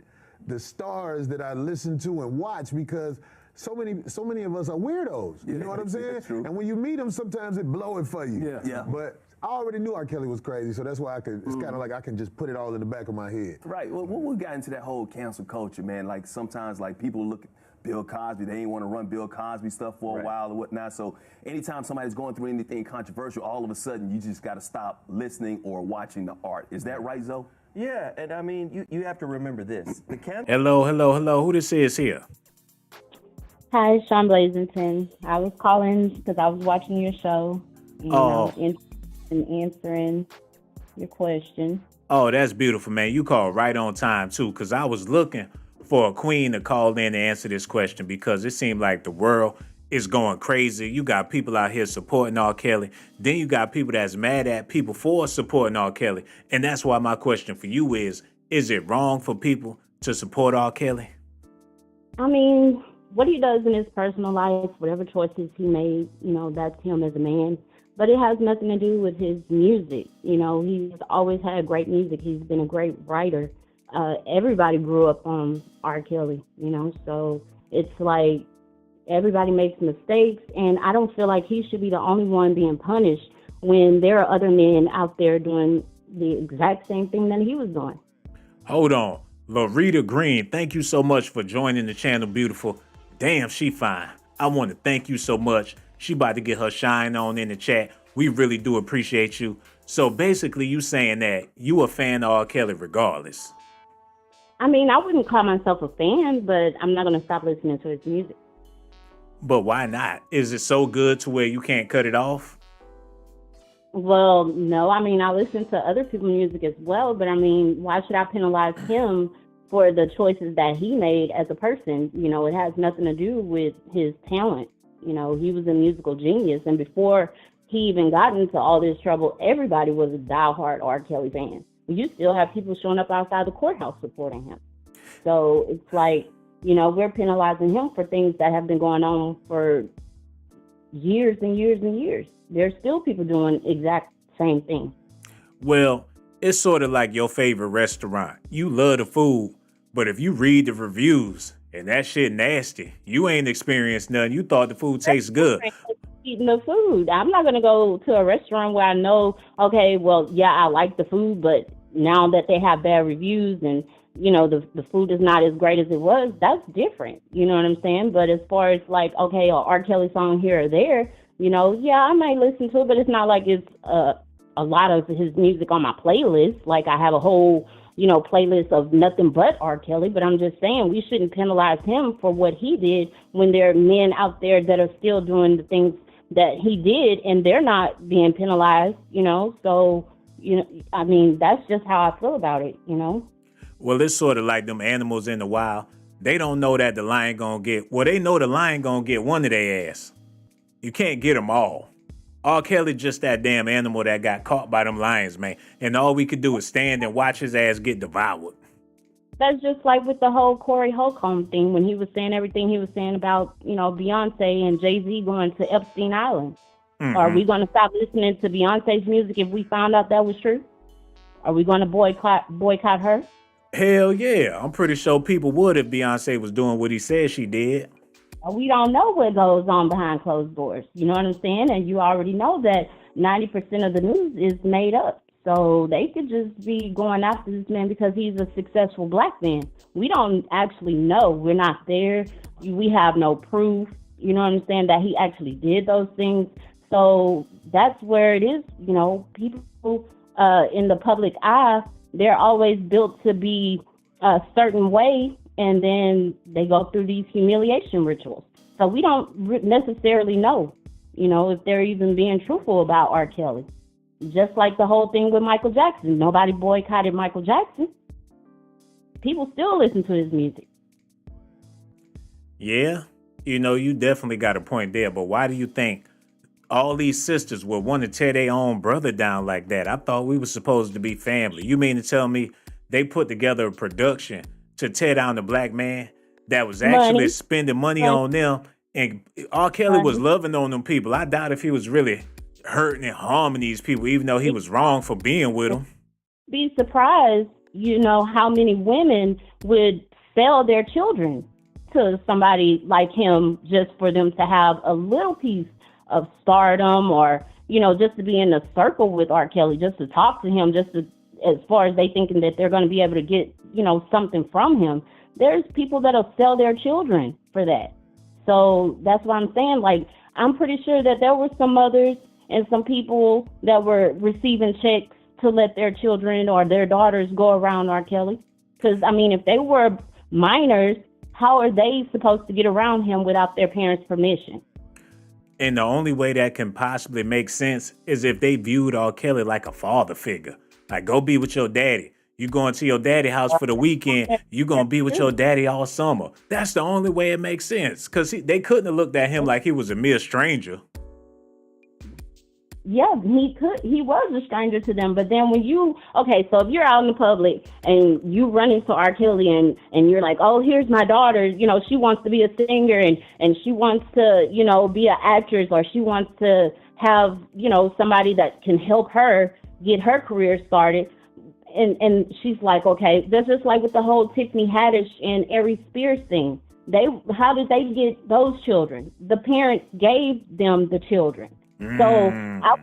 the stars that I listen to and watch because so many of us are weirdos. You know what I'm saying? And when you meet them, sometimes it blow it for you. Yeah. But I already knew R. Kelly was crazy, so that's why it's kind of like I can just put it all in the back of my head. Right. Well, we got into that whole cancel culture, man. Like sometimes, like people look at Bill Cosby, they ain't want to run Bill Cosby stuff for a while or whatnot. So anytime somebody's going through anything controversial, all of a sudden you just got to stop listening or watching the art. Is that right, Zoe? Yeah, and I mean, you have to remember this. The Hello. Who this is here? Hi, Sean Blazington. I was calling because I was watching your show and I was interested in answering your question. Oh, that's beautiful, man. You called right on time, too, because I was looking for a queen to call in and answer this question because it seemed like the world is going crazy. You got people out here supporting R. Kelly. Then you got people that's mad at people for supporting R. Kelly. And that's why my question for you is it wrong for people to support R. Kelly? I mean, what he does in his personal life, whatever choices he made, that's him as a man. But it has nothing to do with his music. He's always had great music. He's been a great writer. Everybody grew up on R. Kelly, so it's like everybody makes mistakes, and I don't feel like he should be the only one being punished when there are other men out there doing the exact same thing that he was doing. Hold on. Loretta Green, thank you so much for joining the channel, beautiful. Damn, she fine. I want to thank you so much. She about to get her shine on in the chat. We really do appreciate you. So basically you saying that you a fan of R. Kelly regardless. I mean, I wouldn't call myself a fan, but I'm not going to stop listening to his music. But why not? Is it so good to where you can't cut it off? Well, no. I mean, I listen to other people's music as well, but I mean, why should I penalize him for the choices that he made as a person? It has nothing to do with his talent. He was a musical genius, and before he even got into all this trouble, everybody was a diehard R. Kelly fan. You still have people showing up outside the courthouse supporting him. So it's like, we're penalizing him for things that have been going on for years and years and years. There's still people doing exact same thing. Well, it's sort of like your favorite restaurant. You love the food, but if you read the reviews and that shit nasty, you ain't experienced nothing. You thought the food tastes good. Eating the food. I'm not going to go to a restaurant where I know, okay, well, yeah, I like the food, but now that they have bad reviews and the food is not as great as it was, that's different. You know what I'm saying? But as far as like, okay, a R. Kelly song here or there, yeah, I might listen to it, but it's not like it's a lot of his music on my playlist. Like I have a whole, playlist of nothing but R. Kelly, but I'm just saying we shouldn't penalize him for what he did when there are men out there that are still doing the things that he did and they're not being penalized, So, I mean, that's just how I feel about it, Well, it's sort of like them animals in the wild. They don't know that the lion gonna get, well, they know the lion gonna get one of their ass. You can't get them all. R. Kelly just that damn animal that got caught by them lions, man. And all we could do is stand and watch his ass get devoured. That's just like with the whole Corey Holcomb thing when he was saying everything he was saying about, Beyonce and Jay-Z going to Epstein Island. Mm-hmm. Are we going to stop listening to Beyonce's music if we found out that was true? Are we going to boycott her? Hell yeah. I'm pretty sure people would if Beyonce was doing what he said she did. We don't know what goes on behind closed doors. You know what I'm saying? And you already know that 90% of the news is made up. So they could just be going after this man because he's a successful black man. We don't actually know. We're not there. We have no proof, you know what I'm saying, that he actually did those things. So that's where it is, people in the public eye, they're always built to be a certain way, and then they go through these humiliation rituals. So we don't necessarily know, if they're even being truthful about R. Kelly. Just like the whole thing with Michael Jackson. Nobody boycotted Michael Jackson. People still listen to his music. Yeah, you definitely got a point there. But why do you think all these sisters would want to tear their own brother down like that? I thought we were supposed to be family. You mean to tell me they put together a production to tear down the black man that was actually spending money on them? And R. Kelly was loving on them people. I doubt if he was really hurting and harming these people, even though he was wrong for being with them. Be surprised, how many women would sell their children to somebody like him just for them to have a little piece of stardom or, just to be in a circle with R. Kelly, just to talk to him, just to, as far as they thinking that they're going to be able to get, something from him. There's people that'll sell their children for that. So that's what I'm saying. Like, I'm pretty sure that there were some mothers and some people that were receiving checks to let their children or their daughters go around R. Kelly? Because, I mean, if they were minors, how are they supposed to get around him without their parents' permission? And the only way that can possibly make sense is if they viewed R. Kelly like a father figure. Like, go be with your daddy. You going to your daddy house for the weekend. You going to be with your daddy all summer. That's the only way it makes sense. Because they couldn't have looked at him like he was a mere stranger. Yeah, he was a stranger to them. But then when so if you're out in the public and you run into R. Kelly and you're like, oh, here's my daughter, she wants to be a singer and she wants to, be an actress, or she wants to have, somebody that can help her get her career started. And she's like, okay, that's just like with the whole Tiffany Haddish and Aries Spears thing. How did they get those children? The parents gave them the children. So I was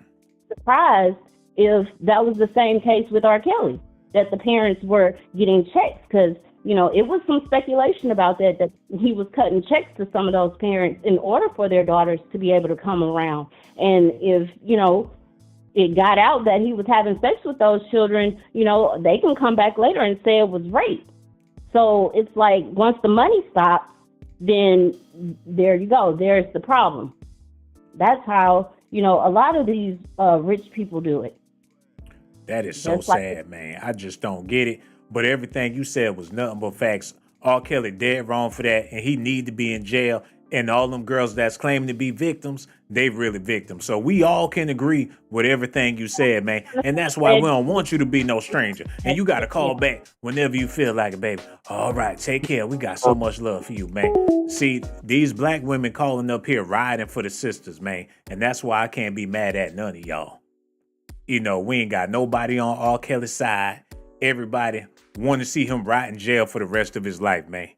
surprised if that was the same case with R. Kelly, that the parents were getting checks, because, it was some speculation about that he was cutting checks to some of those parents in order for their daughters to be able to come around. And if, it got out that he was having sex with those children, they can come back later and say it was rape. So it's like, once the money stops, then there you go. There's the problem. That's how, a lot of these rich people do it. That is so sad, man. I just don't get it. But everything you said was nothing but facts. R. Kelly dead wrong for that, and he need to be in jail. And all them girls that's claiming to be victims, they really victims. So we all can agree with everything you said, man. And that's why we don't want you to be no stranger. And you got to call back whenever you feel like it, baby. All right, take care. We got so much love for you, man. See, these black women calling up here riding for the sisters, man. And that's why I can't be mad at none of y'all. We ain't got nobody on R. Kelly's side. Everybody want to see him rot in jail for the rest of his life, man.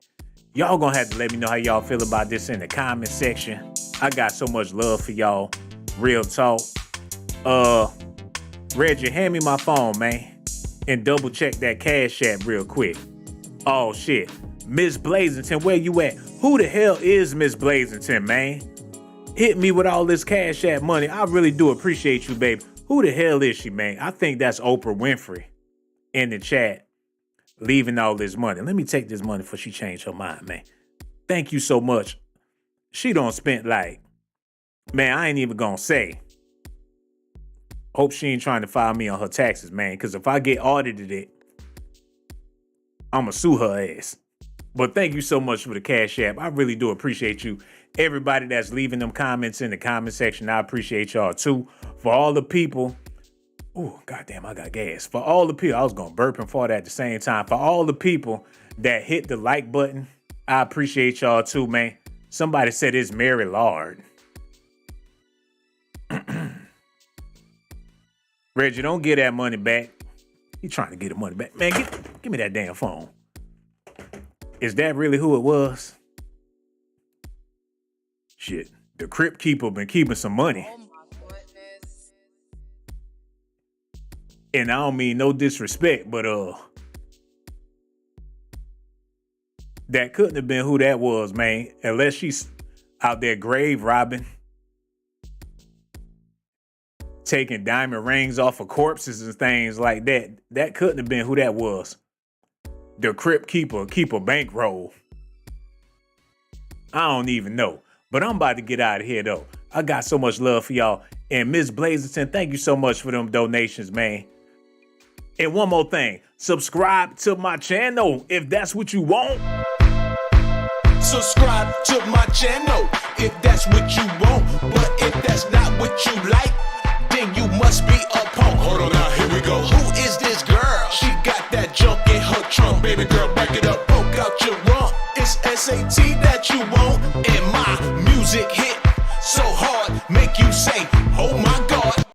Y'all gonna have to let me know how y'all feel about this in the comment section. I got so much love for y'all. Real talk. Reggie, hand me my phone, man. And double check that Cash App real quick. Oh, shit. Miss Blazington, where you at? Who the hell is Miss Blazington, man? Hit me with all this Cash App money. I really do appreciate you, baby. Who the hell is she, man? I think that's Oprah Winfrey in the chat. Leaving all this money. Let me take this money before she changed her mind, man. Thank you so much. She done spent man, I ain't even gonna say. Hope she ain't trying to file me on her taxes, man, because if I get audited it, I'ma sue her ass. But thank you so much for the Cash App. I really do appreciate you. Everybody that's leaving them comments in the comment section, I appreciate y'all too. For all the people, oh, goddamn, I got gas. For all the people, I was going to burp and fart at the same time. For all the people that hit the like button, I appreciate y'all too, man. Somebody said it's Mary Lard. Reggie, don't get that money back. You trying to get the money back. Man, give me that damn phone. Is that really who it was? Shit, the Crypt Keeper been keeping some money. And I don't mean no disrespect, but that couldn't have been who that was, man. Unless she's out there grave robbing, taking diamond rings off of corpses and things like that. That couldn't have been who that was. The Crypt Keeper keep a bankroll. I don't even know. But I'm about to get out of here, though. I got so much love for y'all. And Miss Blazington, thank you so much for them donations, man. And one more thing, subscribe to my channel if that's what you want. Subscribe to my channel if that's what you want. But if that's not what you like,